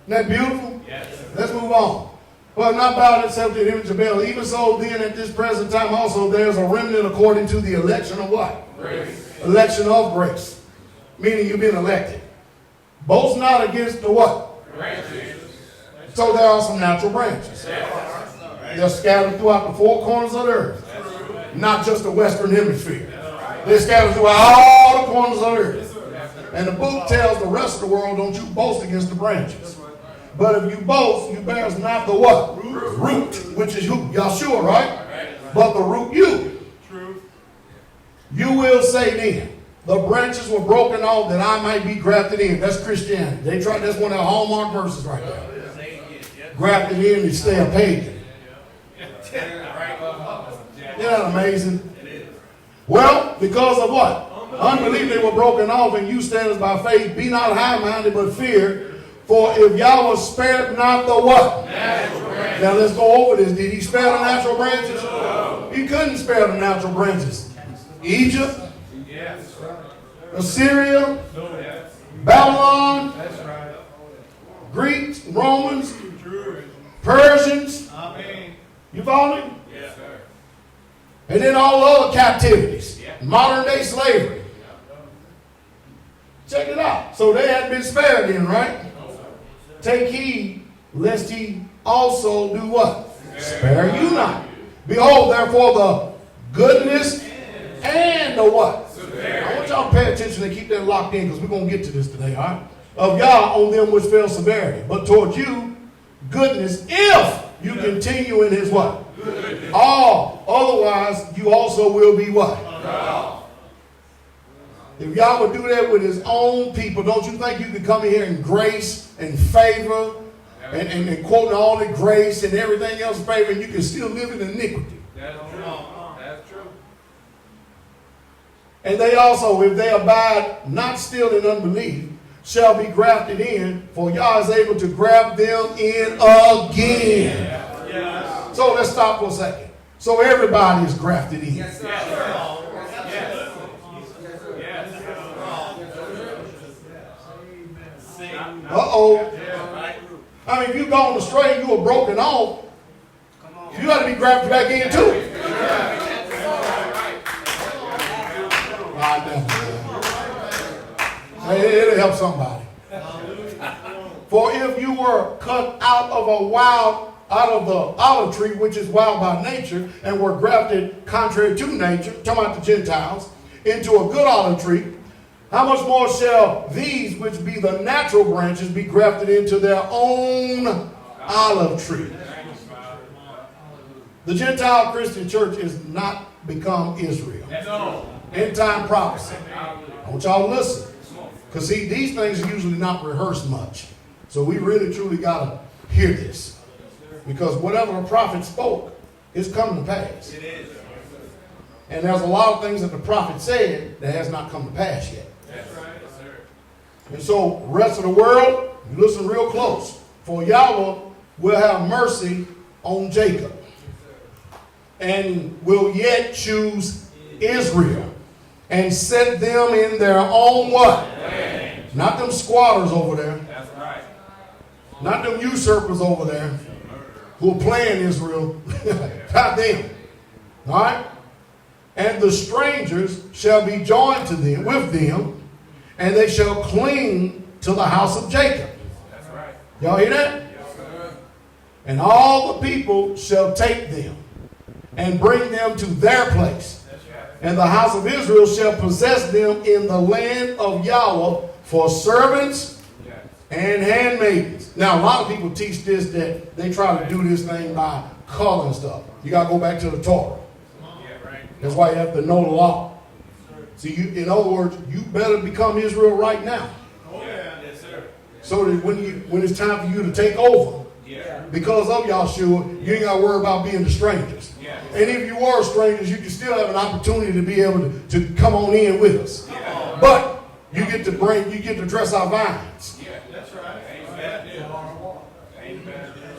Isn't that beautiful? Yes. Let's move on. Well, not bowed itself to the image of Baal. Even so, then at this present time also there's a remnant according to the election of what? Grace. Election of grace. Meaning you've been elected. Boast not against the what? Branches. So there are some natural branches. They're scattered throughout the four corners of the earth. Not just the western hemisphere. They're scattered throughout all the corners of the earth. And the book tells the rest of the world, don't you boast against the branches. But if you boast, you bears not the what? Root, which is who? Yahshua, right? But the root you. You will say then, the branches were broken off that I might be grafted in. That's Christianity. They tried, that's one of their hallmark verses right there. Grafted in and stay a pagan. Isn't that amazing? Well, because of what? Unbelief they were broken off, and you stand by faith. Be not high-minded, but fear. For if Yahweh spared not the what? Now let's go over this. Did he spare the natural branches? No. He couldn't spare the natural branches. Egypt, Assyria, Babylon, Greeks, Romans, Persians. You follow me? Yes, sir. And then all other captivities. Modern day slavery. Check it out. So they had been spared then, right? Take heed, lest he also do what? Spare you not. Behold, therefore, the goodness and the what? I want y'all to pay attention and keep that locked in because we're going to get to this today, all right? Of Yah on them which fell severity. But toward you, goodness, if you continue in his what? All. Otherwise, you also will be what? If Yah would do that with his own people, don't you think you could come in here in grace and favor and quoting all the grace and everything else favor, and you can still live in iniquity? That's true. That's true. And they also, if they abide not still in unbelief, shall be grafted in, for Yah is able to graft them in again. So let's stop for a second. So everybody is grafted in. Yes, sir. Uh-oh. I mean, if you gone astray and you were broken off, you got to be grafted back in too. It'll help somebody. For if you were cut out of the olive tree, which is wild by nature, and were grafted contrary to nature, talking about the Gentiles, into a good olive tree, how much more shall these, which be the natural branches, be grafted into their own olive tree? The Gentile Christian church is not become Israel. End time prophecy. I want y'all to listen. Because see, these things are usually not rehearsed much. So we really truly got to hear this. Because whatever a prophet spoke is coming to pass. And there's a lot of things that the prophet said that has not come to pass yet. And so, rest of the world, you listen real close. For Yahweh will have mercy on Jacob. And will yet choose Israel. And set them in their own what? Not them squatters over there. Not them usurpers over there who are playing Israel. Not them. All right? And the strangers shall be joined to them with them, and they shall cling to the house of Jacob. That's right. Y'all hear that? Yes, sir. And all the people shall take them and bring them to their place. And the house of Israel shall possess them in the land of Yahweh for servants and handmaidens. Now, a lot of people teach this, that they try to do this thing by color and stuff. You got to go back to the Torah. That's why you have to know the law. See, in other words, you better become Israel right now. So that when it's time for you to take over, because of Yahshua, you ain't got to worry about being the strangers. And if you are strangers, you can still have an opportunity to be able to come on in with us. But you get to dress our vines. That's right.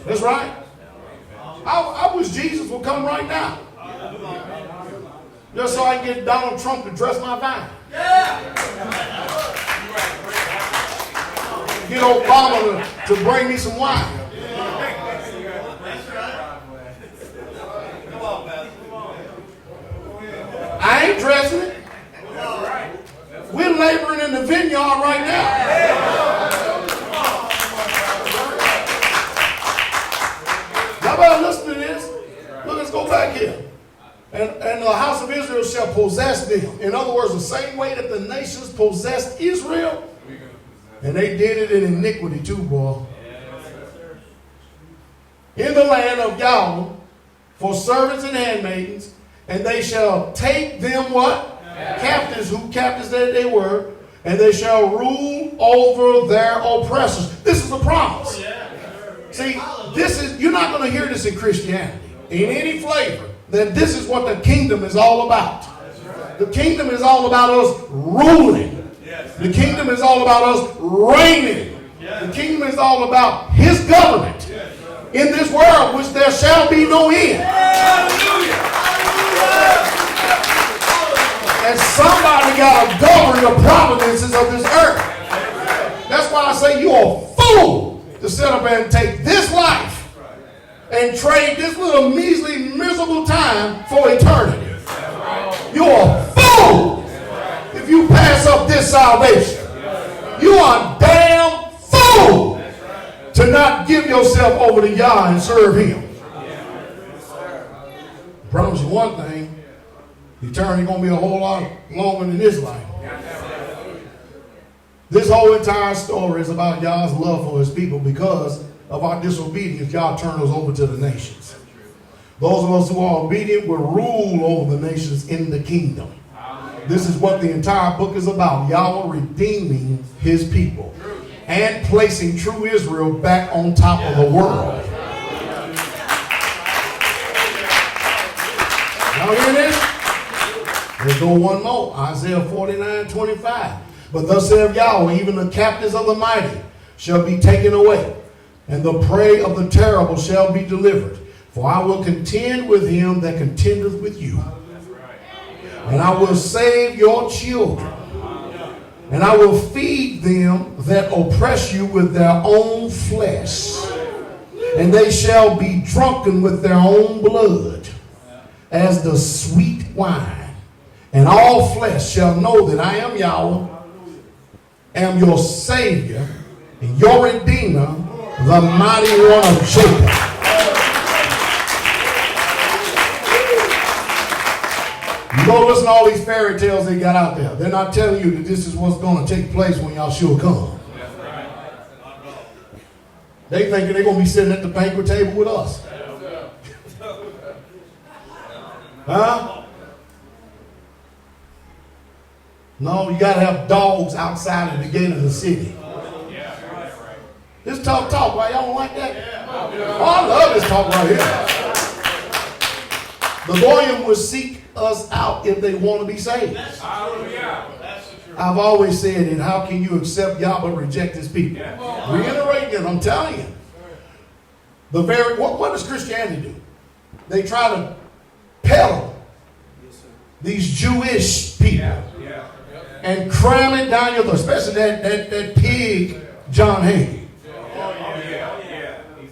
That's right. I wish Jesus would come right now. Just so I can get Donald Trump to dress my vine. Get Obama to bring me some wine. I ain't dressing it. We're laboring in the vineyard right now. How about listen to this? Look, let's go back here. And the house of Israel shall possess them. In other words, the same way that the nations possessed Israel. And they did it in iniquity too, boy. In the land of Yahweh, for servants and handmaidens, and they shall take them what? Captives, who captives that they were, and they shall rule over their oppressors. This is the promise. See, you're not going to hear this in Christianity, in any flavor, that this is what the kingdom is all about. The kingdom is all about us ruling. The kingdom is all about us reigning. The kingdom is all about his government in this world, which there shall be no end. And somebody got to govern the providences of this earth. That's why I say you're a fool to sit up and take this life and trade this little measly, miserable time for eternity. You're a fool if you pass up this salvation. You are a damn fool to not give yourself over to Yah and serve him. I promise you one thing. Eternity going to be a whole lot longer than this life. This whole entire story is about Yah's love for his people. Because of our disobedience, Yah turned us over to the nations. Those of us who are obedient will rule over the nations in the kingdom. This is what the entire book is about. Yahweh redeeming his people and placing true Israel back on top of the world. Y'all hear this? Let's go one more. Isaiah 49:25. But thus saith Yahweh, even the captives of the mighty shall be taken away, and the prey of the terrible shall be delivered. For I will contend with him that contendeth with you. And I will save your children. And I will feed them that oppress you with their own flesh. And they shall be drunken with their own blood, as the sweet wine. And all flesh shall know that I am Yahweh, am your Savior, and your Redeemer, the mighty one of Jacob. You go listen to all these fairy tales they got out there. They're not telling you that this is what's going to take place when y'all sure come. They thinking they're going to be sitting at the banquet table with us. Huh? No, you got to have dogs outside of the gate of the city. This talk, right? Y'all don't like that? Oh, I love this talk right here. The Goyim will seek us out if they want to be saved. I've always said it. How can you accept Yah but reject his people? Reiterating it, I'm telling you. What does Christianity do? They try to peddle these Jewish people and cram it down your throat, especially that pig John Hagee.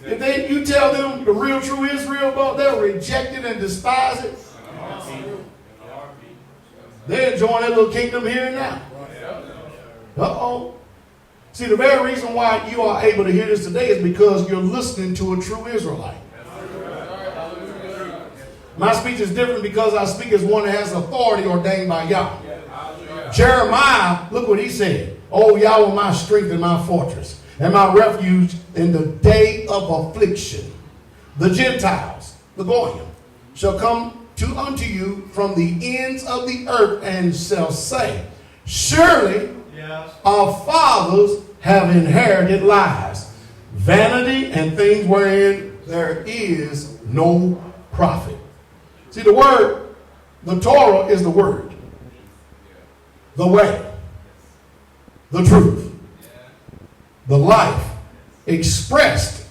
If you tell them the real true Israel, they'll reject it and despise it. They're enjoying their little kingdom here and now. Uh-oh. See, the very reason why you are able to hear this today is because you're listening to a true Israelite. My speech is different because I speak as one that has authority ordained by Yah. Jeremiah, look what he said. Oh, Yahweh, my strength and my fortress, and my refuge in the day of affliction. The Gentiles, the Goyim, shall come unto you from the ends of the earth and shall say, surely our fathers have inherited lies, vanity, and things wherein there is no profit. See, the word, the Torah is the word, the way, the truth, the life expressed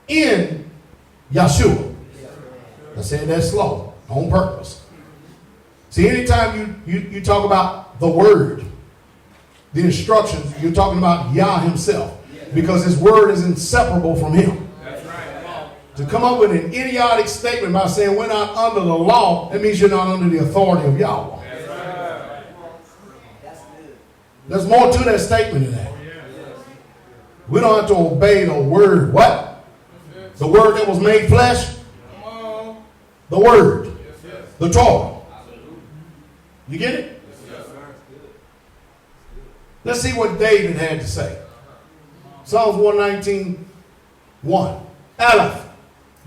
in Yeshua. I said that slow. On purpose. See, anytime you talk about the word, the instructions, you're talking about Yah himself. Because his word is inseparable from him. That's right. To come up with an idiotic statement by saying we're not under the law, that means you're not under the authority of Yahweh. That's right. There's more to that statement than that. We don't have to obey the word. What? The word that was made flesh? The word. The Torah. You get it? Let's see what David had to say. Psalms 119:1. Aleph.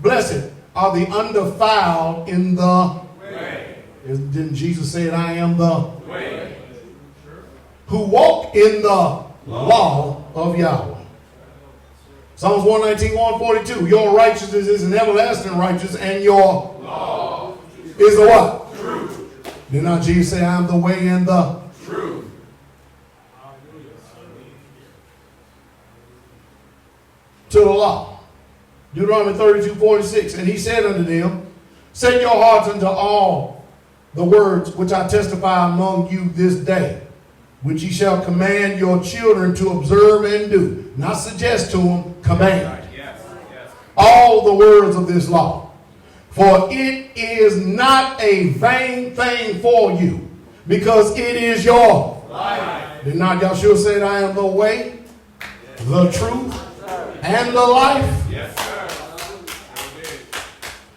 Blessed are the undefiled in the way. Didn't Jesus say, I am the way? Who walk in the law of Yahweh. Psalms 119:142. Your righteousness is an everlasting righteousness, and your law is the what? Truth. Did not Jesus say, I am the way and the truth? To the law. Deuteronomy 32:46. And he said unto them, set your hearts unto all the words which I testify among you this day, which ye shall command your children to observe and do. Not suggest to them, command. All the words of this law. For it is not a vain thing for you, because it is your life. Did not Yahshua say, I am the way, the truth, and the life? Yes, sir.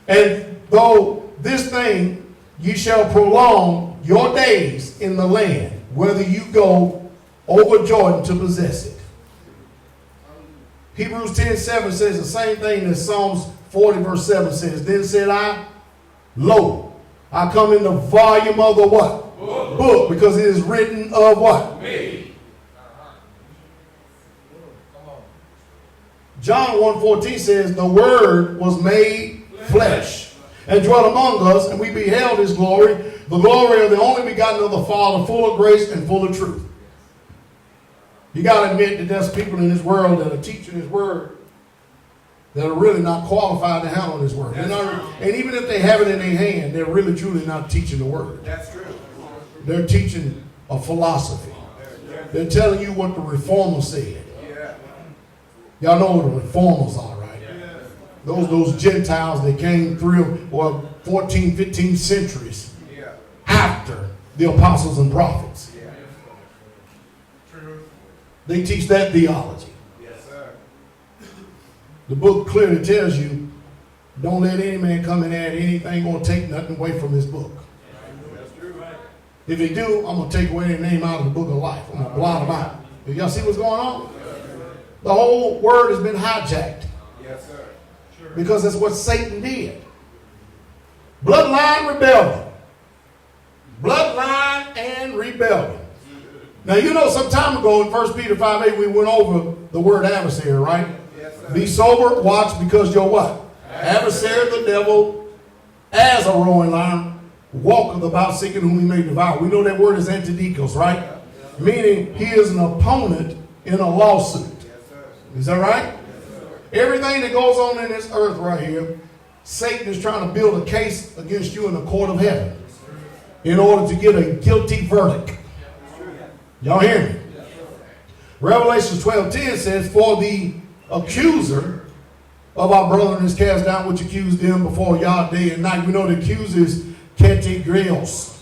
And though this thing ye shall prolong your days in the land, whether you go over Jordan to possess it. Hebrews 10:7 says the same thing that Psalms 40:7 says. Then said I, lo, I come in the volume of the what? Book, because it is written of what? Me. John 1:14 says, the word was made flesh and dwelt among us, and we beheld his glory, the glory of the only begotten of the Father, full of grace and full of truth. You got to admit that there's people in this world that are teaching his word that are really not qualified to handle this word. And even if they have it in their hand, they're really truly not teaching the word. That's true. They're teaching a philosophy. They're telling you what the reformers said. Yeah. Y'all know what the reformers are, right? Yeah. Those Gentiles that came through 14, 15 centuries after the apostles and prophets. Yeah. True. They teach that theology. Yes, sir. The book clearly tells you, don't let any man come and add anything or take nothing away from this book. That's true. If they do, I'm going to take away their name out of the book of life. I'm going to blot them out. Do y'all see what's going on? The whole word has been hijacked. Yes, sir. Sure. Because that's what Satan did. Bloodline rebellion. Bloodline and rebellion. Now, you know, some time ago in 1 Peter 5:8, we went over the word adversary, right? Yes, sir. Be sober, watch, because you're what? Adversary, the devil, as a roaring lion, walketh about seeking whom he may devour. We know that word is antidikos, right? Meaning he is an opponent in a lawsuit. Yes, sir. Is that right? Yes, sir. Everything that goes on in this earth right here, Satan is trying to build a case against you in the court of heaven in order to get a guilty verdict. Y'all hear me? Revelation 12:10 says, for the accuser of our brethren is cast down, which accused them before Yah day and night. We know the accuser is kategrios.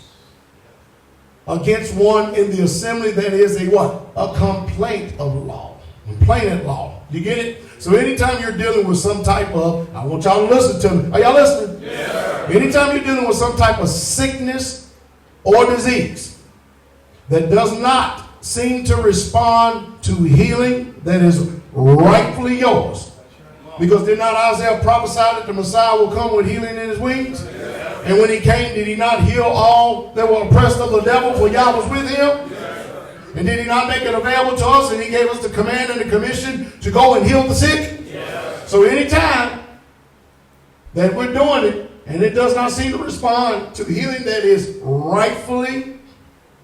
Against one in the assembly that is a what? A complaint of law. Complainant law. You get it? So anytime you're dealing with some type of, I want y'all to listen to me. Are y'all listening? Yeah. Anytime you're dealing with some type of sickness or disease that does not seem to respond to healing that is rightfully yours, because did not Isaiah prophesy that the Messiah will come with healing in his wings? Yeah. And when he came, did he not heal all that were oppressed of the devil, for Yah was with him? Yeah. And did he not make it available to us, and he gave us the command and the commission to go and heal the sick? Yeah. So anytime that we're doing it, and it does not seem to respond to healing that is rightfully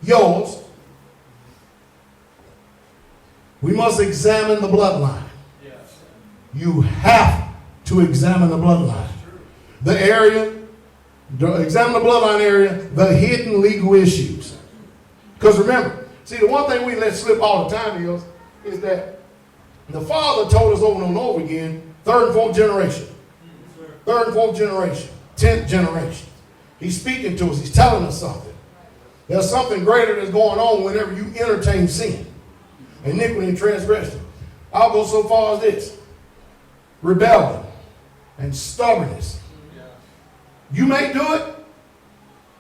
yours, we must examine the bloodline. You have to examine the bloodline. The area, examine the bloodline area, the hidden legal issues. Because remember, see, the one thing we let slip all the time is that the Father told us over and over again, third and fourth generation. Third and fourth generation. 10th generation. He's speaking to us. He's telling us something. There's something greater that's going on whenever you entertain sin, iniquity, and transgression. I'll go so far as this. Rebellion and stubbornness. You may do it,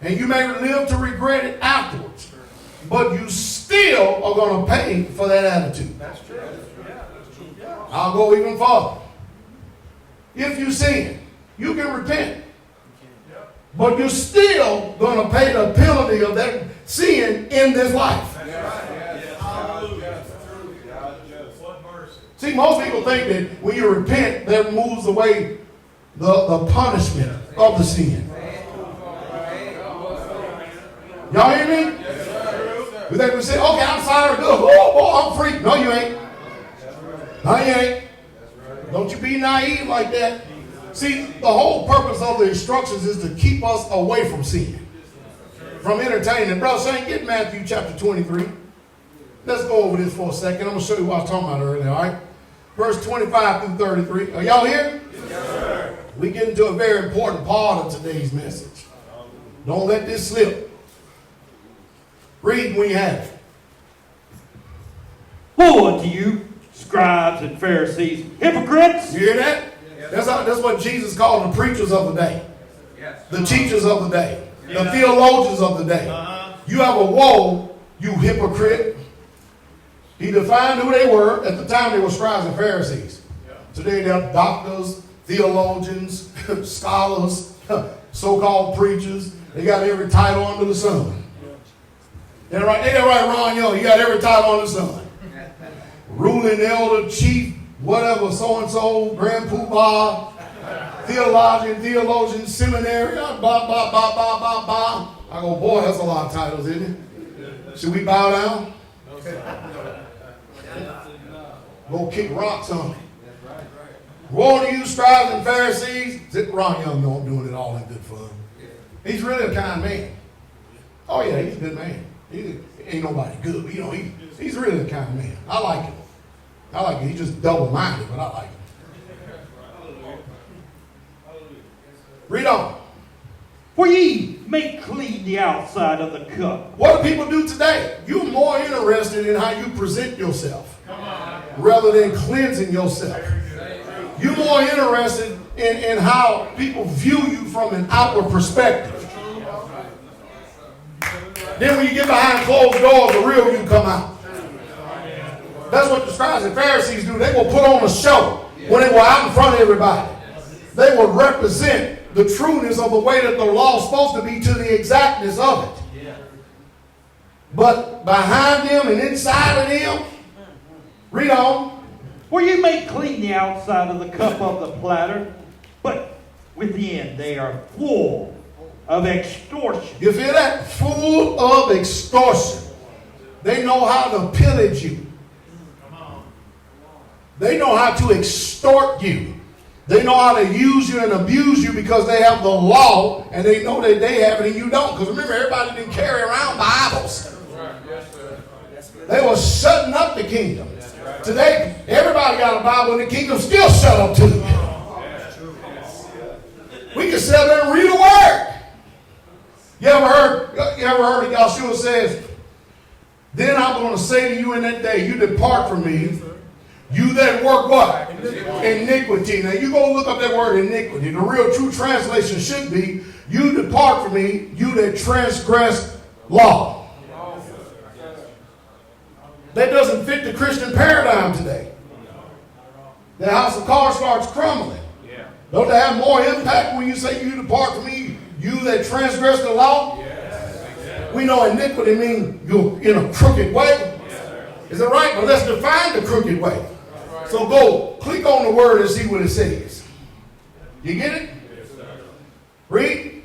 and you may live to regret it afterwards, but you still are going to pay for that attitude. That's true. I'll go even farther. If you sin, you can repent, but you're still going to pay the penalty of that sin in this life. See, most people think that when you repent, that moves away the punishment of the sin. Y'all hear me? We think we say, okay, I'm sorry, good. Oh, I'm free. No, you ain't. No, you ain't. Don't you be naive like that. See, the whole purpose of the instructions is to keep us away from sin, from entertaining. Brother Shane, get Matthew chapter 23. Let's go over this for a second. I'm going to show you what I was talking about earlier, all right? Verse 25 through 33. Are y'all here? Yes, sir. We get into a very important part of today's message. Don't let this slip. Read when you have it. Woe unto you, scribes and Pharisees, hypocrites! You hear that? That's what Jesus called the preachers of the day. The teachers of the day. The theologians of the day. You have a woe, you hypocrite. He defined who they were. At the time, they were scribes and Pharisees. Today, they're doctors, theologians, scholars, so-called preachers. They got every title under the sun. They got right, Ron Young. You got every title under the sun. Ruling elder, chief, whatever, so-and-so, grand poobah, theologian, seminary, blah, blah, blah, blah, blah, blah. I go, boy, that's a lot of titles, isn't it? Should we bow down? Go kick rocks on me. Woe to you, scribes and Pharisees. Ron Young doing it all in good fun. He's really a kind man. Oh yeah, he's a good man. He ain't nobody good, but he's really a kind man. I like him. He's just double-minded, but I like him. Read on. For ye make clean the outside of the cup. What do people do today? You're more interested in how you present yourself rather than cleansing yourself. You're more interested in how people view you from an outward perspective. Then when you get behind closed doors, the real you come out. That's what the scribes and Pharisees do. They will put on a show when they were out in front of everybody. They will represent the trueness of the way that the law is supposed to be to the exactness of it. But behind them and inside of them, read on. For you make clean the outside of the cup of the platter, but within they are full of extortion. You feel that? Full of extortion. They know how to pillage you. They know how to extort you. They know how to use you and abuse you because they have the law and they know that they have it and you don't. Because remember, everybody didn't carry around Bibles. They were shutting up the kingdom. Today, everybody got a Bible and the kingdom still shut up to you. We can sit there and read a word. You ever heard that Yahshua says, then I'm going to say to you in that day, you depart from me, you that work what? Iniquity. Now you go look up that word iniquity. The real true translation should be, you depart from me, you that transgress law. That doesn't fit the Christian paradigm today. The house of cards starts crumbling. Don't they have more impact when you say you depart from me, you that transgress the law? We know iniquity means you're in a crooked way. Is that right? But let's define the crooked way. So go, click on the word and see what it says. You get it? Read.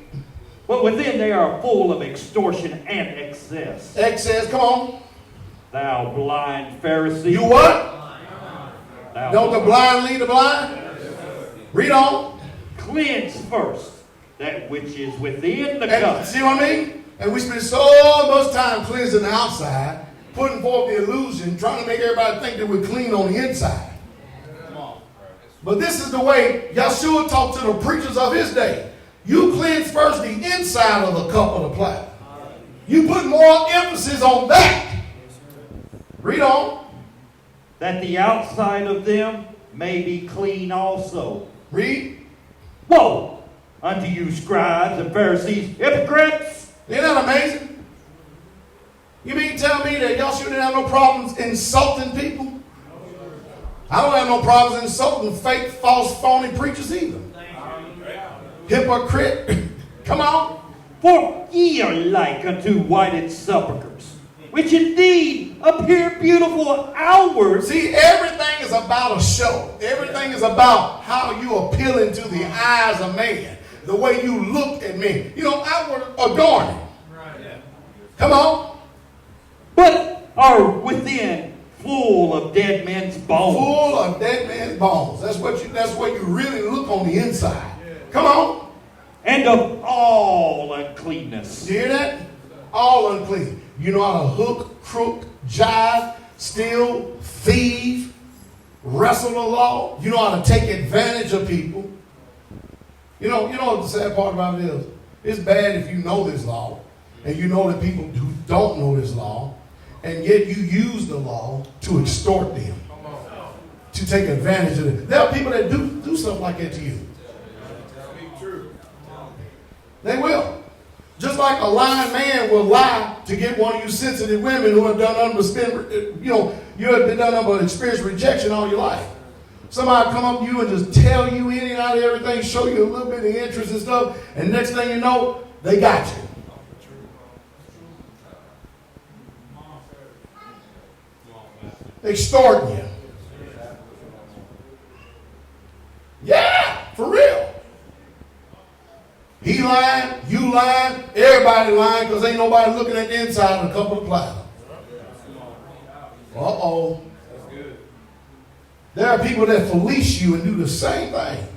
But within they are full of extortion and excess. Excess, come on. Thou blind Pharisee. You what? Thou Don't the blind lead the blind? Read on. Cleanse first that which is within the And cup. see what I mean? And we spend so much time cleansing the outside, putting forth the illusion, trying to make everybody think that we're clean on the inside. But this is the way Yahshua talked to the preachers of his day. You cleanse first the inside of the cup of the platter. You put more emphasis on that. Read on. That the outside of them may be clean also. Read. Woe unto you, scribes and Pharisees, hypocrites! Isn't that amazing? You mean tell me that Yahshua didn't have no problems insulting people? I don't have no problems insulting fake, false, phony preachers either. Hypocrite. Come on. For ye are like unto whited sepulchres, which indeed appear beautiful outward. See, everything is about a show. Everything is about how you appealing to the eyes of man. The way you look at men. Outward adorning. Come on. But are within full of dead men's bones. Full of dead men's bones. That's what you really look on the inside. Come on. And of all uncleanness. You hear that? All unclean. You know how to hook, crook, jive, steal, thieve, wrestle the law. You know how to take advantage of people. You know what the sad part about it is? It's bad if you know this law and you know that people who don't know this law, and yet you use the law to extort them, to take advantage of them. There are people that do something like that to you. They will. Just like a lying man will lie to get one of you sensitive women who have done nothing but experience rejection all your life. Somebody come up to you and just tell you any and out of everything, show you a little bit of interest and stuff, and next thing you know, they got you. Extorting you. Yeah, for real. He lying, you lying, everybody lying because ain't nobody looking at the inside of a cup of platter. Uh-oh. There are people that fleece you and do the same thing.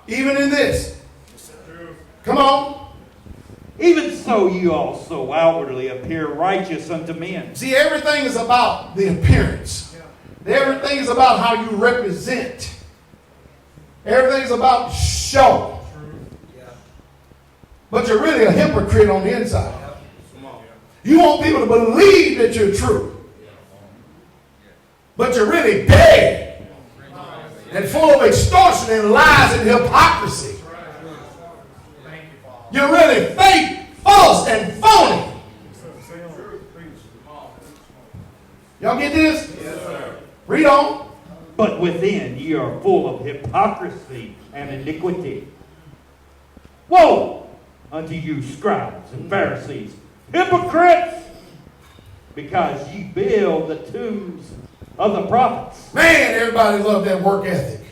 Even in this. Come on. Even so, you also outwardly appear righteous unto men. See, everything is about the appearance. Everything is about how you represent. Everything is about show. But you're really a hypocrite on the inside. You want people to believe that you're true. But you're really dead and full of extortion and lies and hypocrisy. You're really fake, false, and phony. Y'all get this? Yes, sir. Read on. But within ye are full of hypocrisy and iniquity. Woe unto you, scribes and Pharisees, hypocrites! Because ye build the tombs of the prophets. Man, everybody loved that work ethic.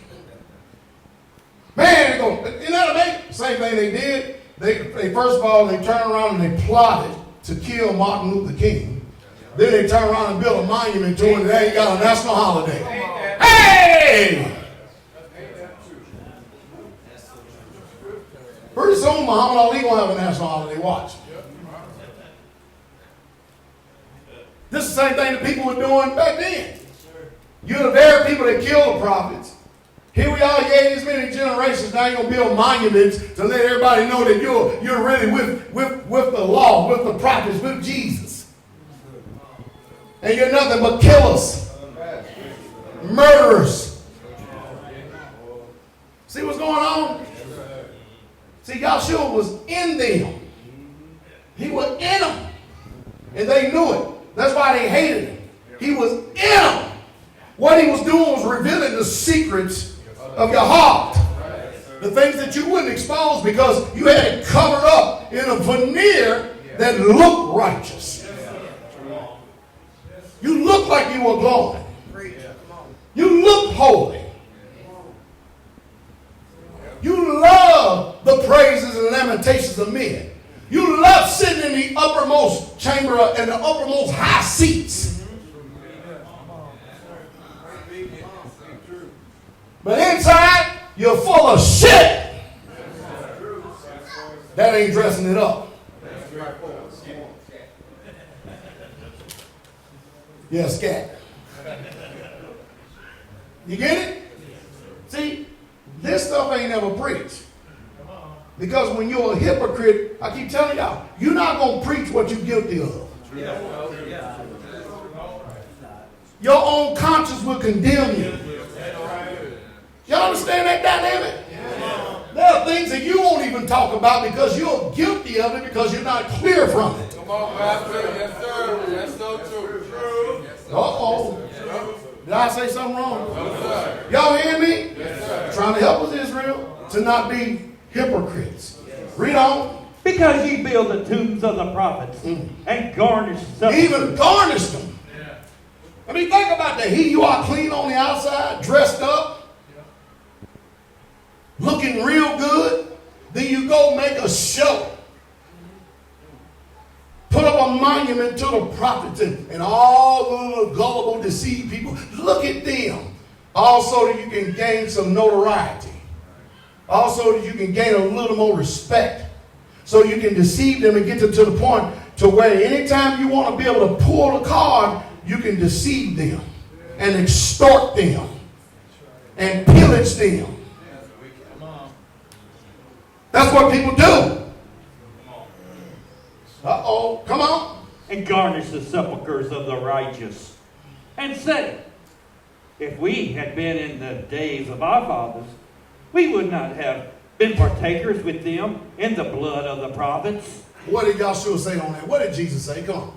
Man, they go, you know what I mean? Same thing they did. They first of all, they turned around and they plotted to kill Martin Luther King. Then they turned around and built a monument to him, and they got a national holiday. Hey! Pretty soon, Muhammad Ali gonna have a national holiday. Watch. This is the same thing that people were doing back then. You're the very people that killed the prophets. Here we are, these many generations. Now you're gonna build monuments to let everybody know that you're really with the law, with the prophets, with Jesus. And you're nothing but killers, murderers. See what's going on? See, Yahshua was in them. He was in them. And they knew it. That's why they hated him. He was in them. What he was doing was revealing the secrets of your heart. The things that you wouldn't expose because you had it covered up in a veneer that looked righteous. You looked like you were glowing. You looked holy. You love the praises and lamentations of men. You love sitting in the uppermost chamber and the uppermost high seats. But inside, you're full of shit. That ain't dressing it up. Yeah, scat. You get it? See, this stuff ain't never preached. Because when you're a hypocrite, I keep telling y'all, you're not going to preach what you're guilty of. Your own conscience will condemn you. Y'all understand that dynamic? There are things that you won't even talk about because you're guilty of it because you're not clear from it. Come on, Pastor. Yes, sir. That's so true. Uh-oh. Did I say something wrong? No, sir. Y'all hear me? Yes, sir. Trying to help us, Israel, to not be hypocrites. Read on. Because ye build the tombs of the prophets and garnish sepulchres. Even garnished them. I mean, think about that. Here you are clean on the outside, dressed up, looking real good. Then you go make a show. Put up a monument to the prophets and all the little gullible, deceived people. Look at them. Also that you can gain some notoriety. Also that you can gain a little more respect. So you can deceive them and get them to the point to where anytime you want to be able to pull the card, you can deceive them and extort them and pillage them. That's what people do. Uh-oh, come on. And garnish the sepulchres of the righteous. And say, if we had been in the days of our fathers, we would not have been partakers with them in the blood of the prophets. What did Yahshua say on that? What did Jesus say? Come on.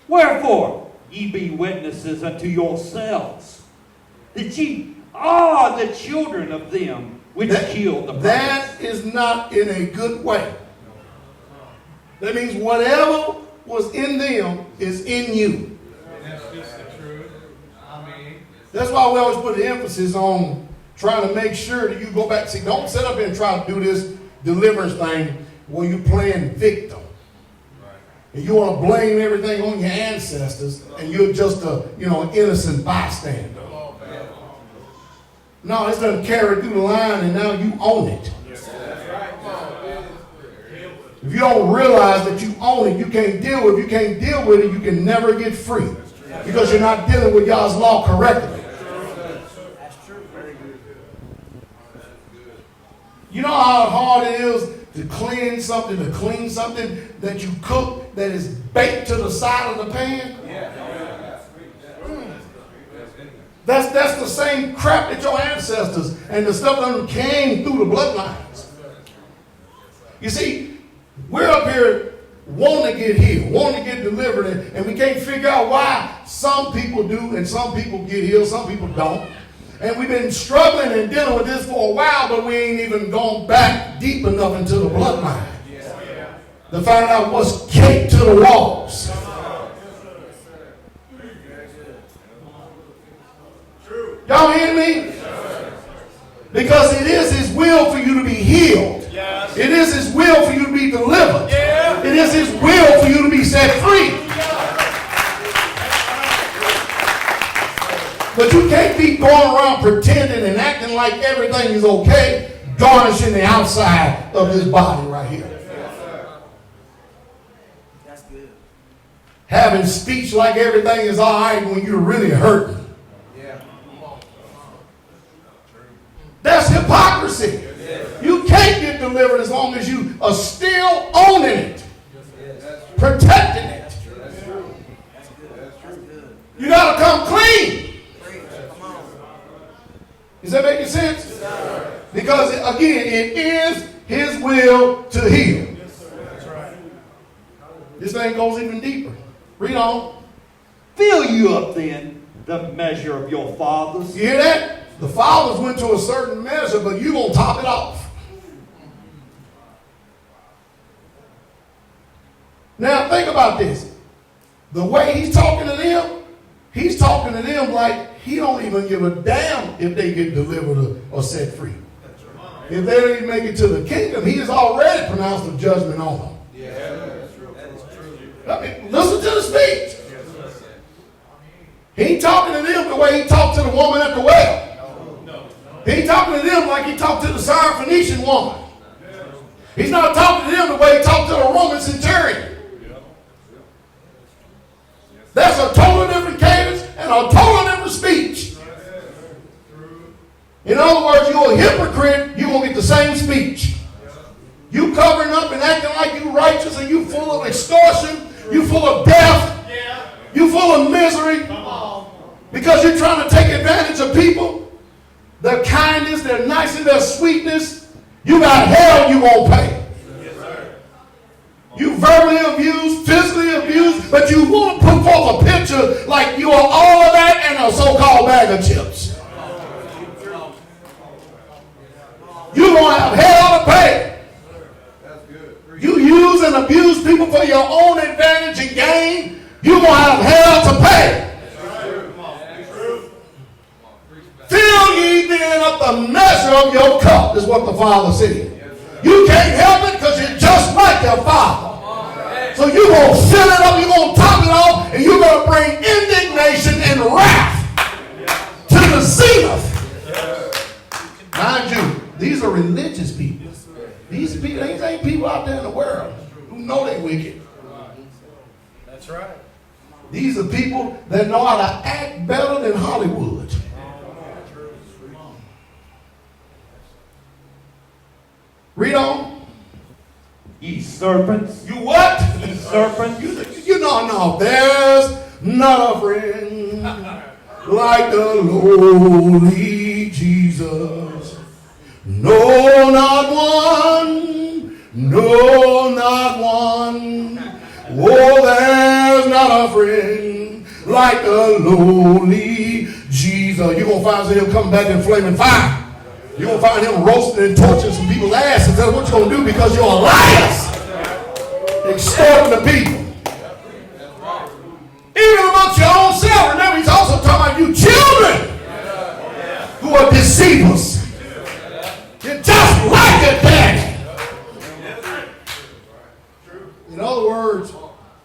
Wherefore, ye be witnesses unto yourselves, that ye are the children of them which killed the prophets. That is not in a good way. That means whatever was in them is in you. That's just the truth. I mean, That's why we always put the emphasis on trying to make sure that you go back. See, don't sit up here and try to do this deliverance thing where you're playing victim. And you want to blame everything on your ancestors, and you're just a, an innocent bystander. No, it's done carried through the line and now you own it. If you don't realize that you own it, you can't deal with it. If you can't deal with it, you can never get free. Because you're not dealing with God's law correctly. You know how hard it is to clean something that you cook that is baked to the side of the pan? That's the same crap that your ancestors and the stuff that came through the bloodlines. You see, we're up here wanting to get healed, wanting to get delivered, and we can't figure out why some people do and some people get healed, some people don't. And we've been struggling and dealing with this for a while, but we ain't even gone back deep enough into the bloodline to find out what's caked to the walls. Y'all hear me? Because it is His will for you to be healed. It is His will for you to be delivered. It is His will for you to be set free. But you can't be going around pretending and acting like everything is okay, garnishing the outside of this body right here. That's good. Having speech like everything is all right when you're really hurting. That's hypocrisy. You can't get delivered as long as you are still owning it, protecting it. You got to come clean. Is that making sense? Because, again, it is His will to heal. This thing goes even deeper. Read on. Fill you up then the measure of your fathers. You hear that? The fathers went to a certain measure, but you're going to top it off. Now, think about this. The way He's talking to them like He don't even give a damn if they get delivered or set free. If they don't even make it to the kingdom, He has already pronounced a judgment on them. That's true. I mean, listen to the speech. He ain't talking to them the way He talked to the woman at the well. He ain't talking to them like He talked to the Syrophoenician woman. He's not talking to them the way He talked to the Roman centurion. That's a totally different cadence and a totally different speech. In other words, you're a hypocrite, you're going to get the same speech. You covering up and acting like you righteous and you full of extortion, you full of death, you full of misery because you're trying to take advantage of people. Their kindness, their niceness, their sweetness, you got hell you won't pay. You verbally abused, physically abused, but you want to put forth a picture like you are all of that and a so-called bag of chips. You're going to have hell to pay. You use and abuse people for your own advantage and gain, you're going to have hell to pay. Fill ye then up the measure of your cup, is what the Father said. You can't help it because you're just like your Father. So you're going to fill it up, you're going to top it off, and you're going to bring indignation and wrath to the zenith. Mind you, these are religious people. These people, these ain't people out there in the world who know they're wicked. That's right. These are people that know how to act better than Hollywood. Read on. Ye serpents. You what? Ye serpents. You know, no, there's not a friend like the lowly Jesus. No, not one. No, not one. Oh, there's not a friend like the lowly Jesus. You're going to find him coming back in flaming fire. You're going to find him roasting and torching some people's asses. That's what you're going to do because you're liars. Extorting the people. Even amongst your own self. Remember, he's also talking about you children who are deceivers. You're just like your daddy. In other words,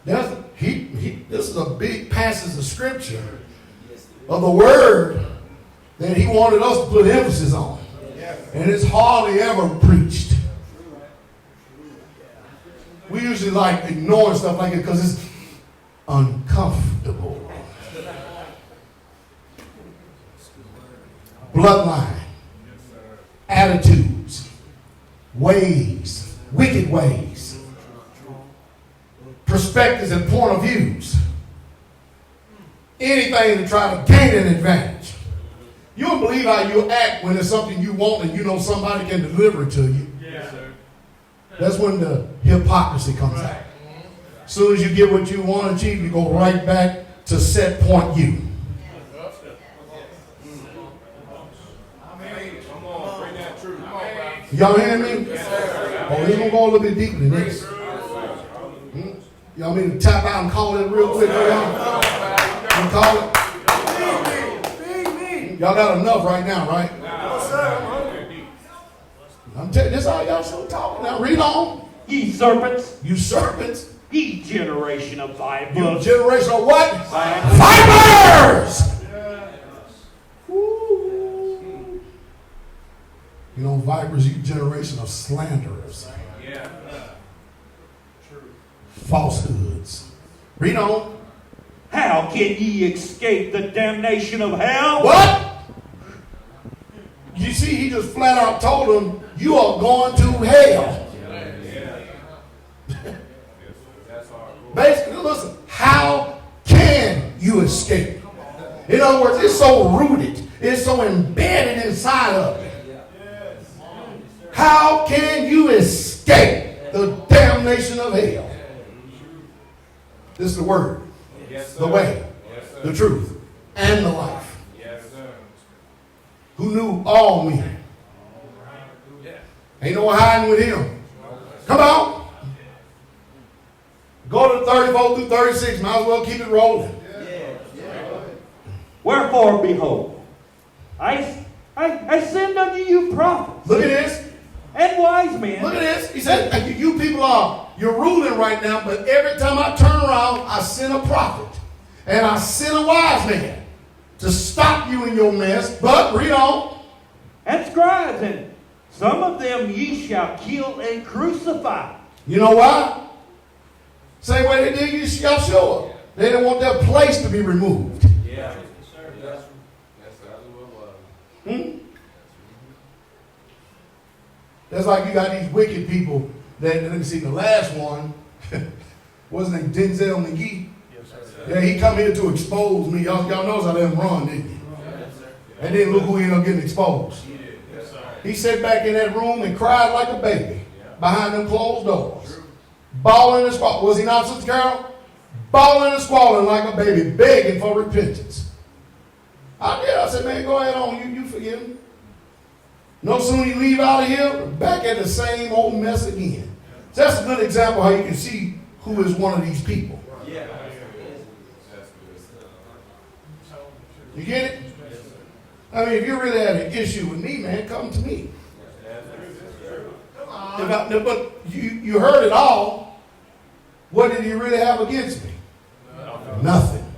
this is a big passage of scripture of the word that he wanted us to put emphasis on. And it's hardly ever preached. We usually like ignoring stuff like it because it's uncomfortable. Bloodline, attitudes, ways, wicked ways, perspectives and point of views. Anything to try to gain an advantage. You don't believe how you act when there's something you want and you know somebody can deliver it to you. Yes, sir. That's when the hypocrisy comes out. As soon as you get what you want to achieve, you go right back to set point you. Y'all hear me? Oh, we're going to go a little bit deeper than this. Y'all mean to tap out and call it real quick? Y'all call it? Y'all got enough right now, right? I'm telling you, this is how y'all should talk now. Read on. Ye serpents, You serpents. ye generation of vipers. You generation of what? Vipers. Vipers! Woo. You know, vipers, you generation of slanderers. Yeah. Falsehoods. Read on. How can ye escape the damnation of hell? What? You see, he just flat out told them, you are going to hell. Basically, listen, how can you escape? In other words, it's so rooted, it's so embedded inside of you. How can you escape the damnation of hell? This is the word, the way, the truth, and the life. Who knew all men? Ain't no hiding with him. Come on. Go to 34 through 36. Might as well keep it rolling. Wherefore, behold, I send unto you prophets Look at this. and wise men. Look at this. He said, you people you're ruling right now, but every time I turn around, I send a prophet. And I send a wise man to stop you in your mess. But, read on. And scribes, and some of them ye shall kill and crucify. You know why? Same way they did Yeshua. They didn't want their place to be removed. Yeah. That's like you got these wicked people that, let me see, the last one, wasn't it Denzel McGee? Yeah, he come here to expose me. Y'all knows I let him run, didn't he? And then look who ended up getting exposed. He sat back in that room and cried like a baby behind them closed doors. Bawling and squalling. Was he not, Sister Carol? Bawling and squalling like a baby, begging for repentance. I did. I said, man, go ahead on. You forgive him. No sooner you leave out of here, back at the same old mess again. So that's a good example how you can see who is one of these people. You get it? I mean, if you really had an issue with me, man, come to me. But you heard it all. What did he really have against me? Nothing.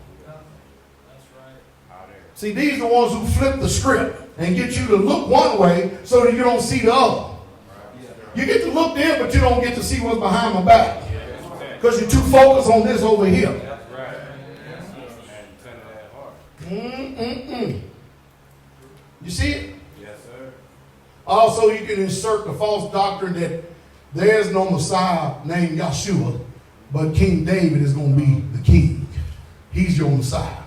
See, these are the ones who flip the script and get you to look one way so that you don't see the other. You get to look there, but you don't get to see what's behind my back. Because you're too focused on this over here. You see it? Yes, sir. Also, you can insert the false doctrine that there's no Messiah named Yeshua, but King David is going to be the king. He's your Messiah.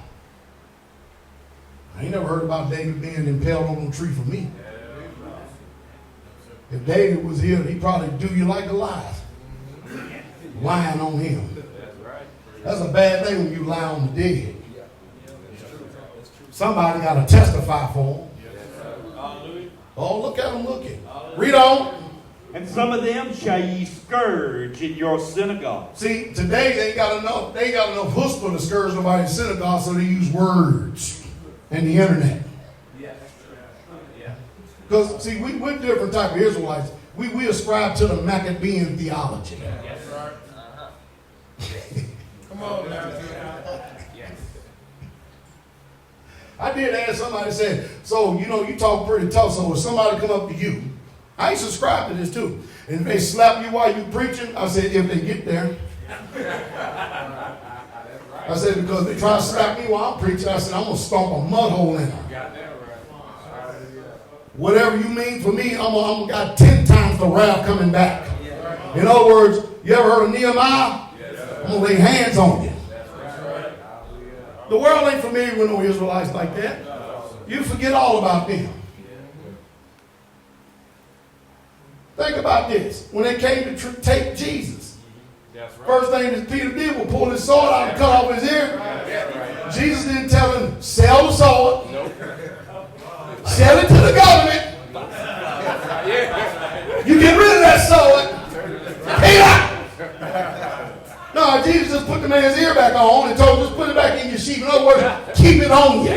I ain't never heard about David being impaled on a tree for me. If David was here, he'd probably do you like Goliath. Lying on him. That's a bad thing when you lie on the dead. Somebody got to testify for him. Oh, look at him looking. Read on. And some of them shall ye scourge in your synagogue. See, today they ain't got enough chutzpah to scourge nobody in synagogue, so they use words and the internet. Because, see, we're different type of Israelites. We ascribe to the Maccabean theology. Come on now. I did ask somebody, said, so, you talk pretty tough, so if somebody come up to you, I subscribe to this too, and if they slap you while you preaching, I said, if they get there. I said, because they try to slap me while I'm preaching, I said, I'm going to stomp a mud hole in them. Whatever you mean for me, I'm got 10 times the wrath coming back. In other words, you ever heard of Nehemiah? I'm going to lay hands on you. The world ain't familiar with no Israelites like that. You forget all about them. Think about this. When they came to take Jesus, first thing that Peter did was pull his sword out and cut off his ear. Jesus didn't tell him, sell the sword. Sell it to the government. You get rid of that sword. Peter! No, Jesus just put the man's ear back on and told him, just put it back in your sheath. In other words, keep it on you.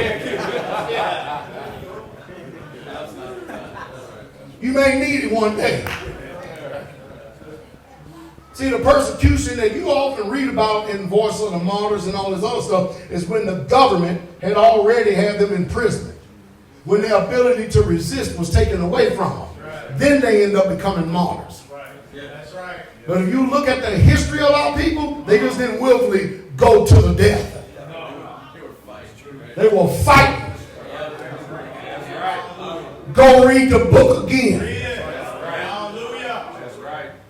You may need it one day. See, the persecution that you often read about in Voice of the Martyrs and all this other stuff is when the government had already had them in prison. When their ability to resist was taken away from them. Then they end up becoming martyrs. But if you look at the history of our people, they just didn't willfully go to the death. They were fighting. Go read the book again.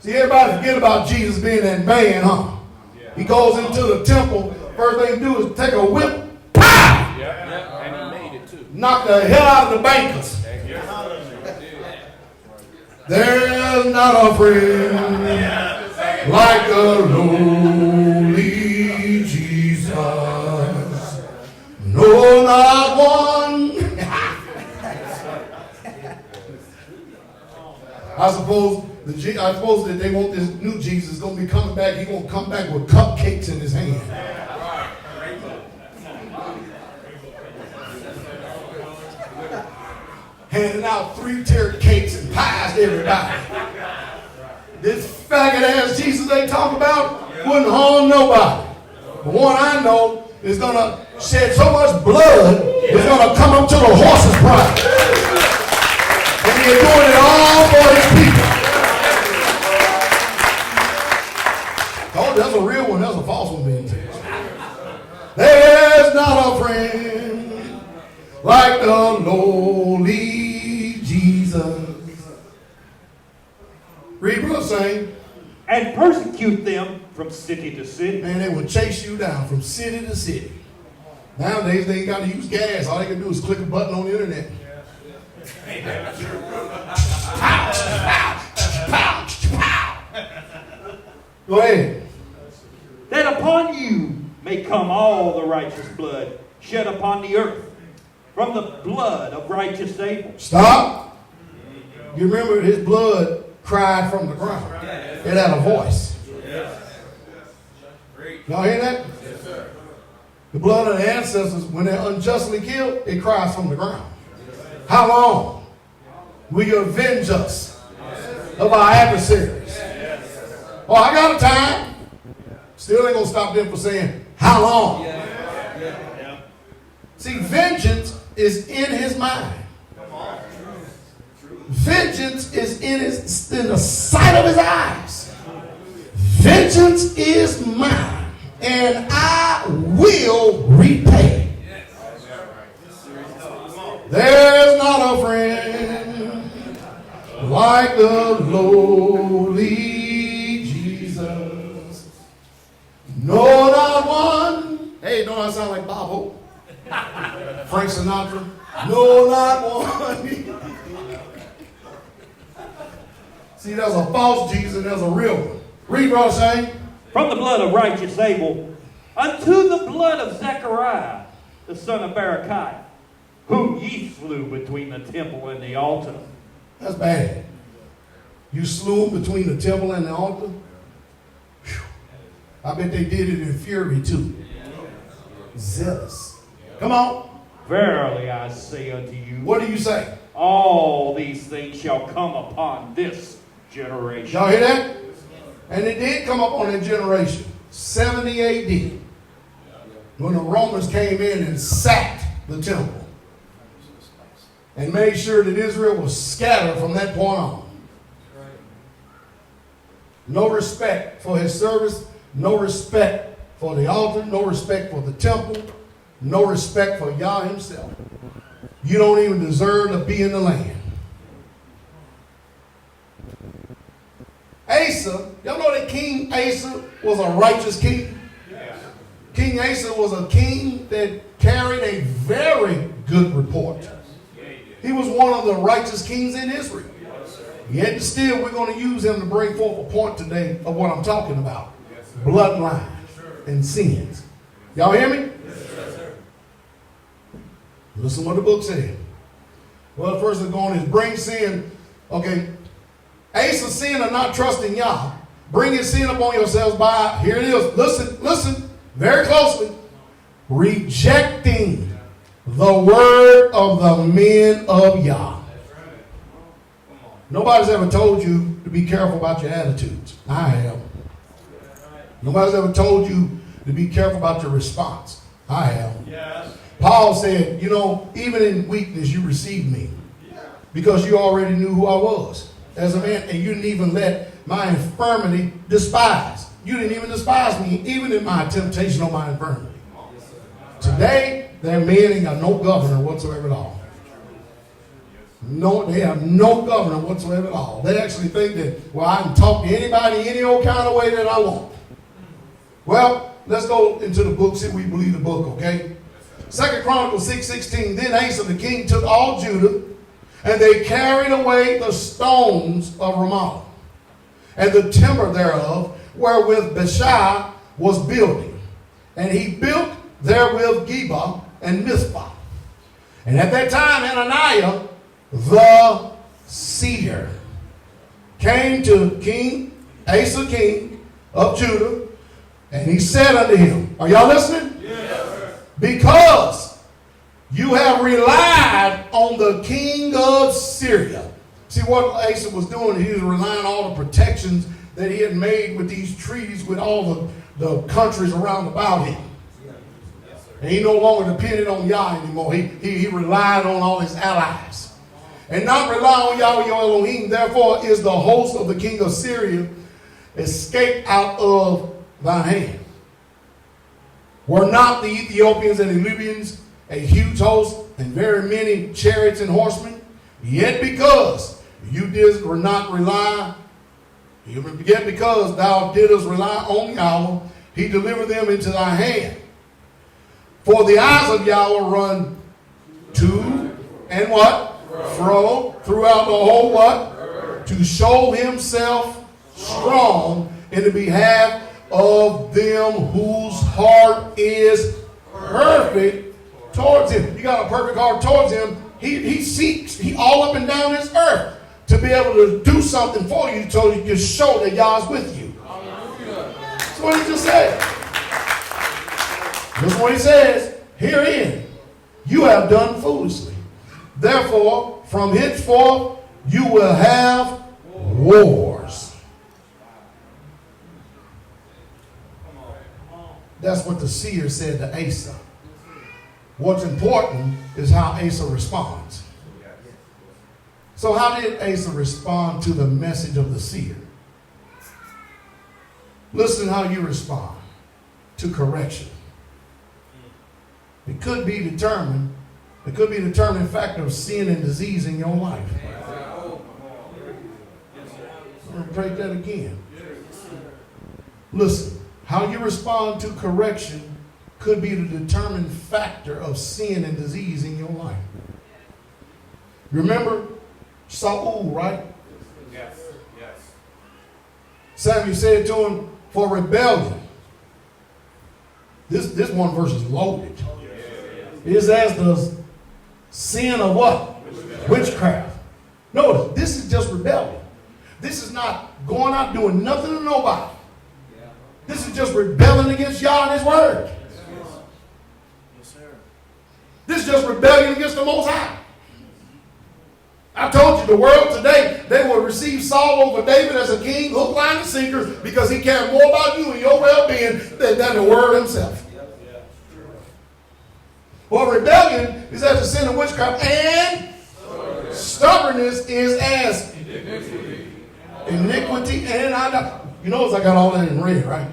See, everybody forget about Jesus being that man, huh? He goes into the temple. First thing he do is take a whip. Pow! And he made it too. Knock the hell out of the bankers. There's not a friend like the lowly Jesus. No, not one. I suppose that they want this new Jesus going to be coming back. He's going to come back with cupcakes in his hand. Handing out 3-tiered cakes and pies to everybody. This faggot ass Jesus they talk about wouldn't harm nobody. The one I know is going to shed so much blood, it's going to come up to the horse's pride. And he's doing it all for his people. Oh, that's a real one. That's a false one being taken. There's not a friend like the lowly Jesus. Read Brother saying. And persecute them from city to city. Man, they will chase you down from city to city. Nowadays, they ain't got to use gas. All they can do is click a button on the internet. Go ahead. That upon you may come all the righteous blood shed upon the earth, from the blood of righteous Abel. Stop. You remember his blood cried from the ground. It had a voice. Y'all hear that? The blood of the ancestors, when they're unjustly killed, it cries from the ground. How long will you avenge us of our adversaries? Oh, I got a time. Still ain't going to stop them from saying, how long? See, vengeance is in his mind. Vengeance is in the sight of his eyes. Vengeance is mine, and I will repay. There's not a friend like the lowly Jesus. No, not one. Hey, don't I sound like Bob Hope? Frank Sinatra? No, not one. See, there's a false Jesus and there's a real one. Read, Brother Shane. From the blood of righteous Abel unto the blood of Zechariah, the son of Berechiah, whom ye slew between the temple and the altar. That's bad. You slew him between the temple and the altar? Whew. I bet they did it in fury too. Zealous. Come on. Verily I say unto you, What do you say? all these things shall come upon this generation. Y'all hear that? And it did come up on that generation. 70 AD. When the Romans came in and sacked the temple. and made sure that Israel was scattered from that point on. No respect for his service, no respect for the altar, no respect for the temple, no respect for Yah himself. You don't even deserve to be in the land. Asa, y'all know that King Asa was a righteous king? Yes. King Asa was a king that carried a very good report. Yes. He was one of the righteous kings in Israel. Yet still, we're going to use him to bring forth a point today of what I'm talking about. Yes, bloodline and sins. Y'all hear me? Yes, sir. Listen what the book said. Well, the first thing going is bring sin. Okay. Asa's sin of not trusting Yah. Bringing sin upon yourselves by, here it is. Listen very closely. Rejecting the word of the men of Yah. Nobody's ever told you to be careful about your attitudes. I have. Nobody's ever told you to be careful about your response. I have. Yes. Paul said, even in weakness you received me. Because you already knew who I was as a man. And you didn't even let my infirmity despise. You didn't even despise me, even in my temptation or my infirmity. Today, their men ain't got no governor whatsoever at all. No, they have no governor whatsoever at all. They actually think that, well, I can talk to anybody any old kind of way that I want. Well, let's go into the book, see if we believe the book, okay? 2 Chronicles 6:16, then Asa the king took all Judah, and they carried away the stones of Ramah, and the timber thereof, wherewith Baasha was building. And he built therewith Geba and Mizpah. And at that time, Hananiah, the seer, came to King Asa, king of Judah, and he said unto him, are y'all listening? Yes. Because you have relied on the king of Syria. See what Asa was doing, he was relying on all the protections that he had made with these treaties with all the countries around about him. And he no longer depended on Yah anymore. He relied on all his allies. And not rely on Yahweh your Elohim, therefore is the host of the king of Syria escaped out of thy hand. Were not the Ethiopians and the Libyans a huge host and very many chariots and horsemen? Yet because you did not rely, yet because thou didst rely on Yahweh, he delivered them into thy hand. For the eyes of Yahweh run to and what? Fro throughout the whole what? To show himself strong in the behalf of them whose heart is perfect towards him. You got a perfect heart towards him. He seeks, he all up and down this earth to be able to do something for you so you can show that Yah's with you. That's what he just said. That's what he says. Herein, you have done foolishly. Therefore, from henceforth, you will have wars. That's what the seer said to Asa. What's important is how Asa responds. So how did Asa respond to the message of the seer? Listen how you respond to correction. It could be determined. It could be a determining factor of sin and disease in your life. I'm going to break that again. Listen, how you respond to correction could be the determining factor of sin and disease in your life. Remember Saul, right? Yes. Samuel said to him, for rebellion. This one verse is loaded. It is as the sin of what? Witchcraft. Notice, this is just rebellion. This is not going out doing nothing to nobody. This is just rebelling against Yah and his word. This is just rebellion against the Most High. I told you, the world today, they will receive Saul over David as a king, hook, line, and sinker, because he cared more about you and your well-being than the word himself. Well, rebellion is as a sin of witchcraft and Stubbornness is as iniquity and idolatry. You notice I got all that in red, right?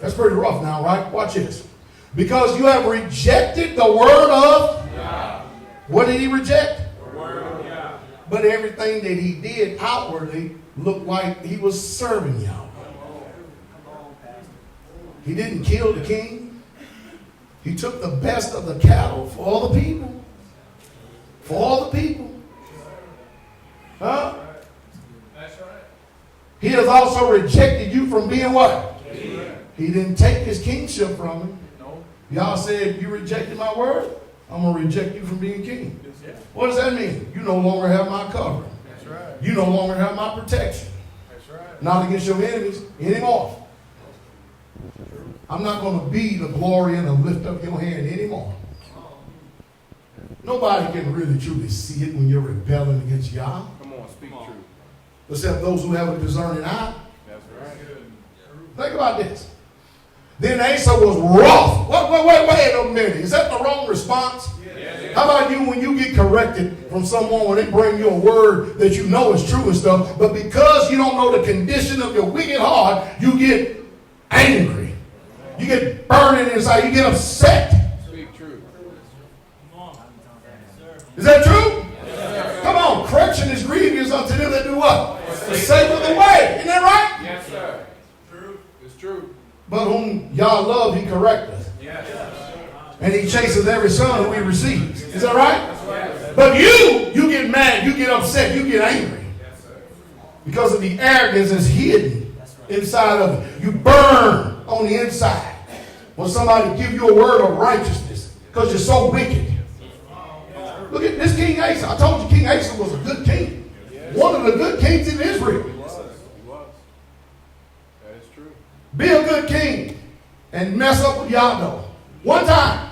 That's pretty rough now, right? Watch this. Because you have rejected the word of God. What did he reject? The word of God. But everything that he did outwardly looked like he was serving Yahweh. He didn't kill the king. He took the best of the cattle for all the people. For all the people. Huh? That's right. He has also rejected you from being what? King. He didn't take his kingship from him. No. Y'all said, you rejected my word? I'm going to reject you from being king. Yeah. What does that mean? You no longer have my covering. That's right. You no longer have my protection. That's right. Not against your enemies anymore. I'm not going to be the glory and the lift up your hand anymore. Nobody can really truly see it when you're rebelling against Yah. Come on, speak truth. Except those who have a discerning eye. That's right. Think about this. Then Asa was wroth. Wait a minute. Is that the wrong response? Yeah. How about you when you get corrected from someone when they bring you a word that you know is true and stuff, but because you don't know the condition of your wicked heart, you get angry. You get burning inside. You get upset. Speak true. Is that true? Yes, come on. Correction is grievous unto them that do what? The sake of the way. Isn't that right? Yes, sir. True. It's true. But whom Yah love, he correcteth. Yes. And he chases every son who he receives. Is that right? Yes. But you get mad, you get upset, you get angry. Yes, sir. Because of the arrogance that's hidden inside of it. You burn on the inside when somebody give you a word of righteousness because you're so wicked. Look at this King Asa. I told you King Asa was a good king. One of the good kings in Israel. He was. That is true. Be a good king and mess up with Yahweh. One time.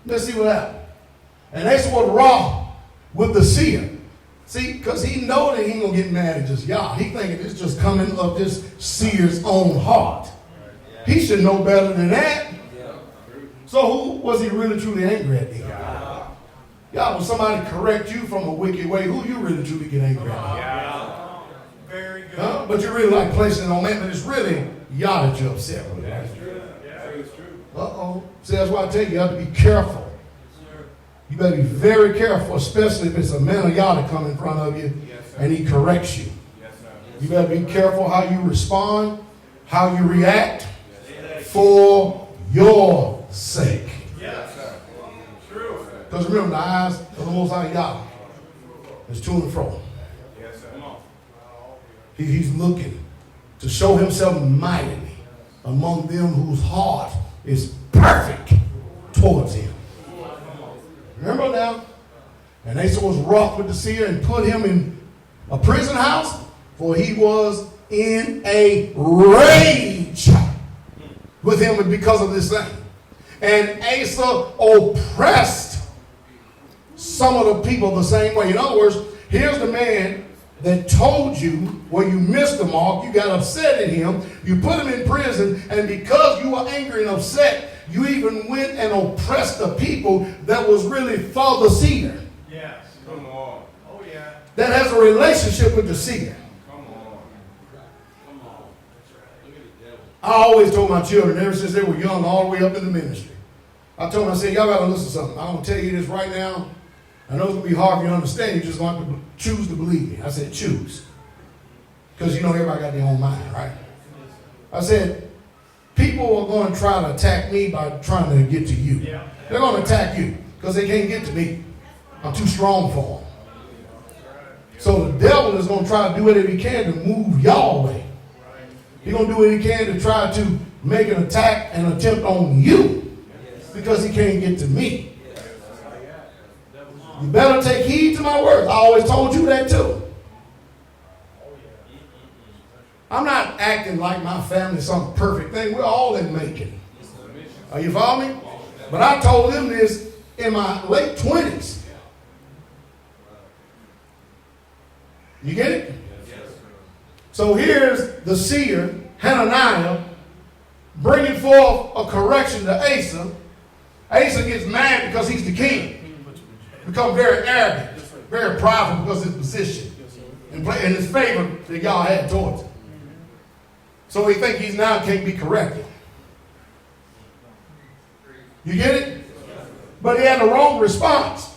Let's see what happened. And Asa was wroth with the seer. See, because he know that he ain't going to get mad at just Yah. He thinking it's just coming of this seer's own heart. He should know better than that. So who was he really truly angry at? Yah, when somebody correct you from a wicked way, who you really truly get angry at? Very good. Huh? But you really like placing it on man, but it's really Yah that you're upset with. That's true. Yeah, it's true. Uh-oh. See, that's why I tell you, you have to be careful. You better be very careful, especially if it's a man of Yah that come in front of you and he corrects you. You better be careful how you respond, how you react for your sake. Because remember, the eyes of the Most High Yah is to and fro. He's looking to show himself mightily among them whose heart is perfect towards him. Remember now? And Asa was wroth with the seer and put him in a prison house, for he was in a rage with him because of this thing. And Asa oppressed some of the people the same way. In other words, here's the man that told you where you missed the mark, you got upset at him, you put him in prison, and because you were angry and upset, you even went and oppressed the people that was really for the seer. Yes. Come on. Oh, yeah. That has a relationship with the seer. Come on. Come on. That's right. Look at the devil. I always told my children, ever since they were young, all the way up in the ministry, I told them, I said, y'all got to listen to something. I'm going to tell you this right now. I know it's going to be hard for you to understand. You're just going to have to choose to believe me. I said, choose. Because you know everybody got their own mind, right? I said, people are going to try to attack me by trying to get to you. They're going to attack you because they can't get to me. I'm too strong for them. So the devil is going to try to do whatever he can to move y'all away. He's going to do what he can to try to make an attack and attempt on you because he can't get to me. You better take heed to my words. I always told you that too. I'm not acting like my family's some perfect thing. We're all in making. Are you following me? But I told them this in my late 20s. You get it? So here's the seer, Hananiah, bringing forth a correction to Asa. Asa gets mad because he's the king. Become very arrogant, very prideful because of his position and his favor that y'all had towards him. So he think he's now can't be corrected. You get it? But he had the wrong response.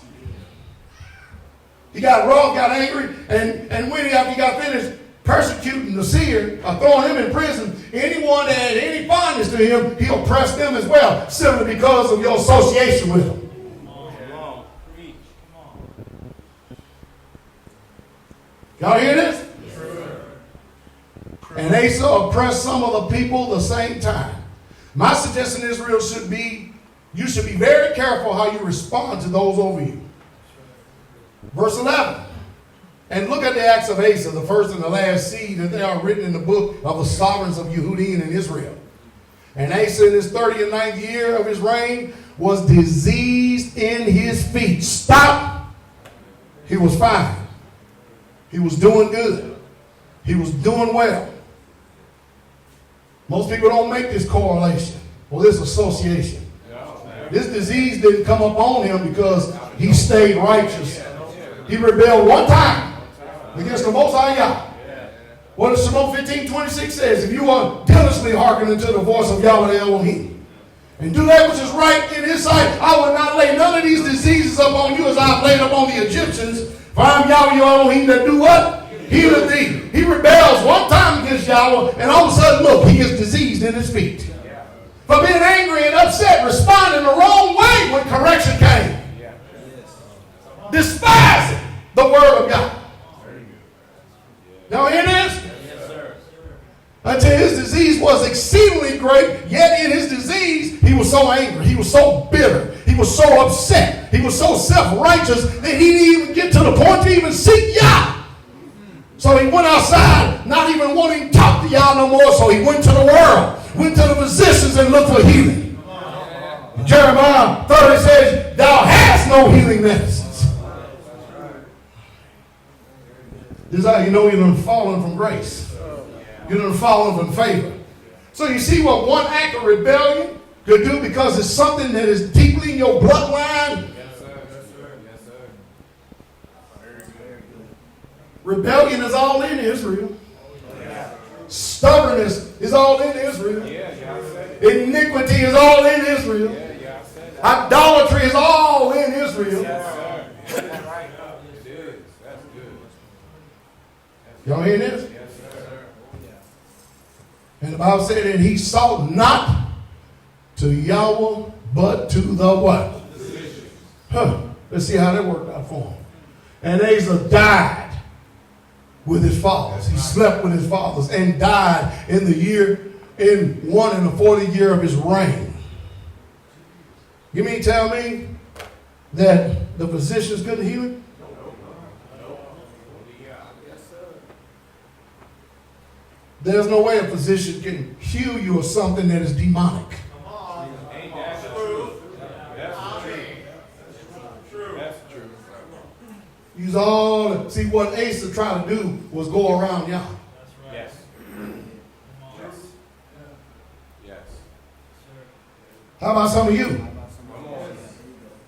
He got wrong, got angry, and when after he got finished persecuting the seer, or throwing him in prison, anyone that had any fondness to him, he oppressed them as well, simply because of your association with him. Y'all hear this? And Asa oppressed some of the people at the same time. My suggestion, Israel, should be, you should be very careful how you respond to those over you. Verse 11. And look at the acts of Asa, the first and the last seed, that they are written in the book of the sovereigns of Yehudim and Israel. And Asa in his 39th year of his reign was diseased in his feet. Stop. He was fine. He was doing good. He was doing well. Most people don't make this correlation or this association. This disease didn't come upon him because he stayed righteous. He rebelled one time against the Most High Yah. What does Psalm 15:26 says? If you are diligently hearkening to the voice of Yahweh Elohim, and do that which is right in his sight, I will not lay none of these diseases upon you as I have laid upon the Egyptians. For I am Yahweh Elohim that do what? Healeth thee. He rebels one time against Yahweh, and all of a sudden, look, he is diseased in his feet. For being angry and upset, responding the wrong way when correction came. Despising the word of God. Now hear this? Until his disease was exceedingly great, yet in his disease, he was so angry. He was so bitter. He was so upset. He was so self-righteous that he didn't even get to the point to even seek Yah. So he went outside, not even wanting to talk to Yah no more. So he went to the world, went to the physicians and looked for healing. Jeremiah 30 says, thou hast no healing medicines. This is how you know you're done fallen from grace. You're done fallen from favor. So you see what one act of rebellion could do because it's something that is deeply in your bloodline. Yes, sir. Yes, sir. Yes, sir. Rebellion is all in Israel. Stubbornness is all in Israel. Iniquity is all in Israel. Idolatry is all in Israel. Y'all hear this? And the Bible said, and he sought not to Yahweh, but to the what? Let's see how that worked out for him. And Asa died with his fathers. He slept with his fathers and died in the 40th year of his reign. You mean tell me that the physicians couldn't heal him? There's no way a physician can heal you of something that is demonic. That's true. That's true. Use all. See what Asa tried to do was go around Yah. Yes. Yes. How about some of you?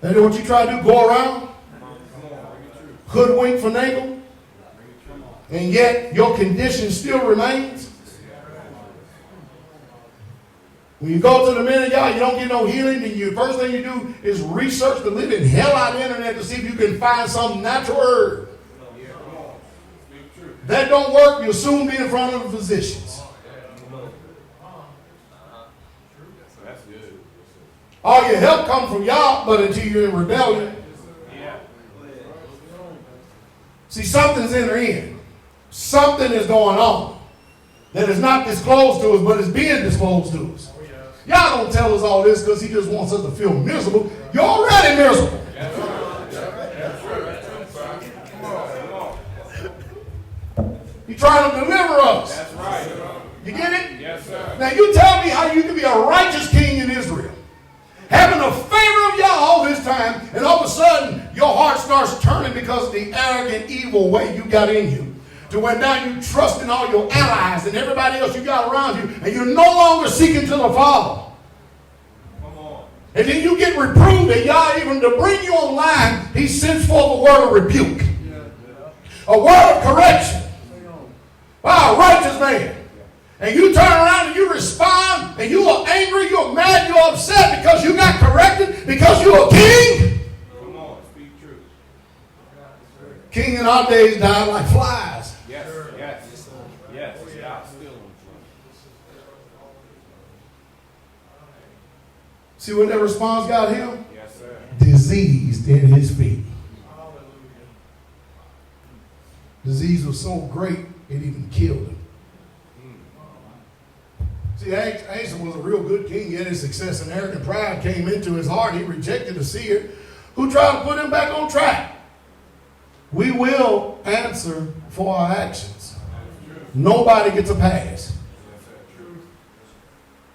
That what you try to do? Go around, hoodwink, finagle, and yet your condition still remains. When you go to the men of Yah, you don't get no healing, and the first thing you do is research the living hell out of the internet to see if you can find some natural herb. That don't work, you'll soon be in front of the physicians. That's good. All your help comes from Yah, but until you're in rebellion. See, something's entering. Something is going on that is not disclosed to us, but is being disclosed to us. Y'all don't tell us all this because he just wants us to feel miserable. You're already miserable. He's trying to deliver us. That's right. You get it? Yes, sir. Now you tell me how you can be a righteous king in Israel, having the favor of Yah all this time, and all of a sudden your heart starts turning because of the arrogant, evil way you got in you. To where now you trust in all your allies and everybody else you got around you, and you're no longer seeking to the Father. Come on. And then you get reproved, and Yah, even to bring you online, he sends forth a word of rebuke. A word of correction by a righteous man. And you turn around and you respond, and you are angry, you're mad, you're upset because you got corrected, because you're a king. Come on, speak truth. King in our days died like flies. Yes, yes, yes. Yeah, still on See what that response got him? Yes, sir. Diseased in his feet. Disease was so great, it even killed him. See, Asa was a real good king, yet his success and arrogant pride came into his heart. He rejected the seer who tried to put him back on track. We will answer for our actions. Nobody gets a pass.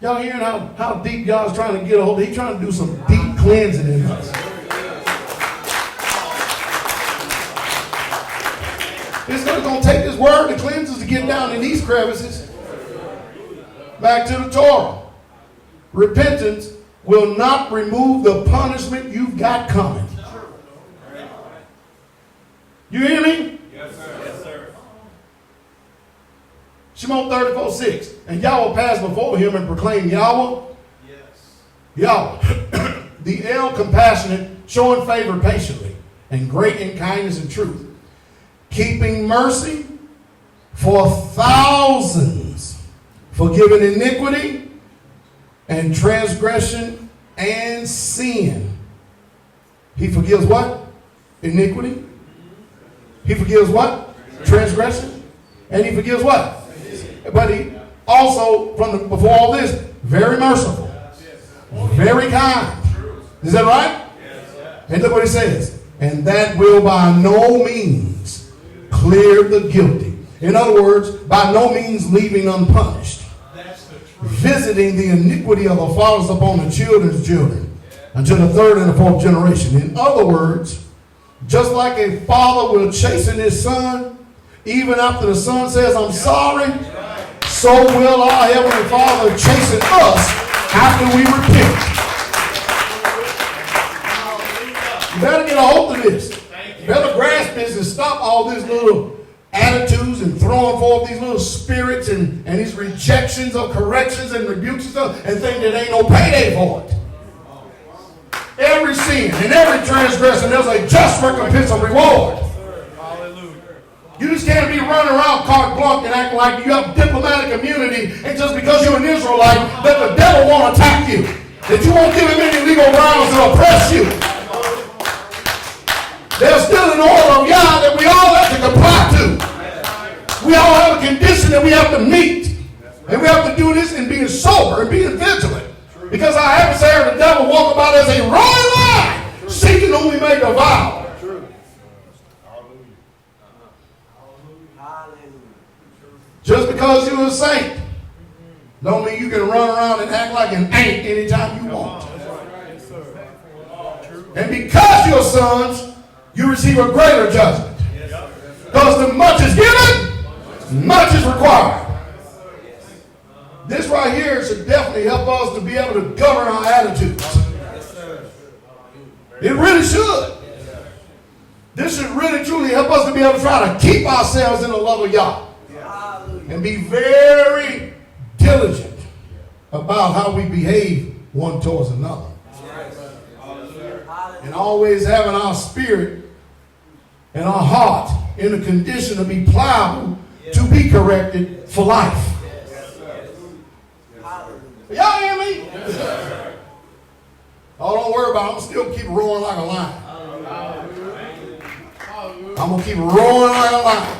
Y'all hearing how deep God's trying to get a hold? He's trying to do some deep cleansing in us. It's going to take this word to cleanse us to get down in these crevices. Back to the Torah. Repentance will not remove the punishment you've got coming. You hear me? Yes, sir. Yes, sir. Shemot 34:6. And Yahweh passed before him and proclaimed Yahweh. Yes. Yahweh. The El compassionate, showing favor patiently, and great in kindness and truth, keeping mercy for thousands, forgiving iniquity and transgression and sin. He forgives what? Iniquity. He forgives what? Transgression. And he forgives what? But he also, before all this, very merciful, very kind. Is that right? And look what he says. And that will by no means clear the guilty. In other words, by no means leaving unpunished. Visiting the iniquity of the fathers upon the children's children until the third and the fourth generation. In other words, just like a father will chasten his son, even after the son says, I'm sorry, so will our Heavenly Father chasten us after we repent. You better get a hold of this. You better grasp this and stop all these little attitudes and throwing forth these little spirits and these rejections of corrections and rebukes and stuff and think there ain't no payday for it. Every sin and every transgression, there's a just recompense of reward. You just can't be running around carte blanche and acting like you have diplomatic immunity, and just because you're an Israelite that the devil won't attack you, that you won't give him any legal grounds to oppress you. There's still an order of Yah that we all have to comply to. We all have a condition that we have to meet. And we have to do this in being sober and being vigilant. Because our adversary, the devil, walk about as a roaring lion, seeking whom we may devour. Just because you're a saint, don't mean you can run around and act like an ain't anytime you want. And because you're sons, you receive a greater judgment. Because the much is given, much is required. This right here should definitely help us to be able to govern our attitudes. It really should. This should really truly help us to be able to try to keep ourselves in the love of Yah. And be very diligent about how we behave one towards another. And always having our spirit and our heart in a condition to be pliable, to be corrected for life. Y'all hear me? Oh, don't worry about it. I'm going to still keep roaring like a lion. I'm going to keep roaring like a lion.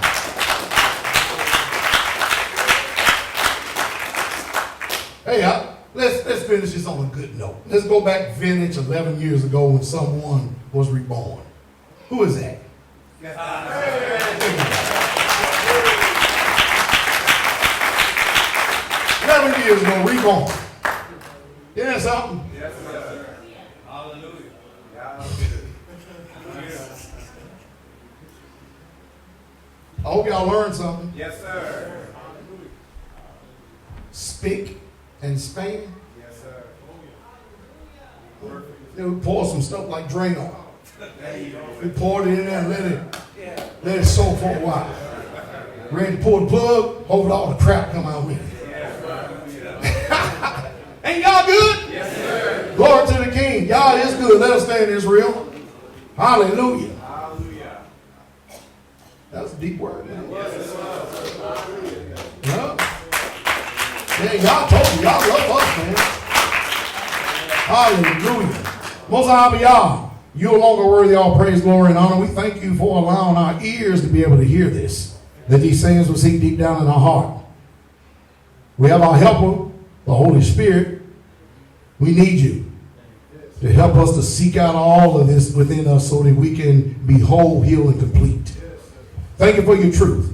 Hey, let's finish this on a good note. Let's go back vintage 11 years ago when someone was reborn. Who is that? 11 years ago, reborn. Isn't that something? Yes, sir. Hallelujah. I hope y'all learned something. Yes, sir. Speak and span. Yes, sir. Then we pour some stuff like Drano. We poured it in there and let it soak for a while. Ready to pull the plug, hope all the crap come out with it. Ain't y'all good? Yes, sir. Glory to the King. Y'all is good. Let us stand, Israel. Hallelujah. Hallelujah. That was a deep word, man. Yeah. Yeah, y'all told me. Y'all love us, man. Hallelujah. Most high be y'all. You're no longer worthy of all praise, glory, and honor. We thank you for allowing our ears to be able to hear this, that these sayings will sink deep down in our heart. We have our helper, the Holy Spirit. We need you to help us to seek out all of this within us so that we can be whole, healed, and complete. Thank you for your truth.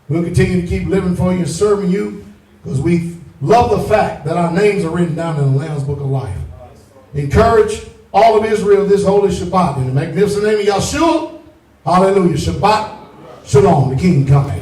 We'll continue to keep living for you and serving you because we love the fact that our names are written down in the Lamb's Book of Life. Encourage all of Israel this holy Shabbat in the magnificent name of Yahshua. Hallelujah. Shabbat Shalom. The King coming.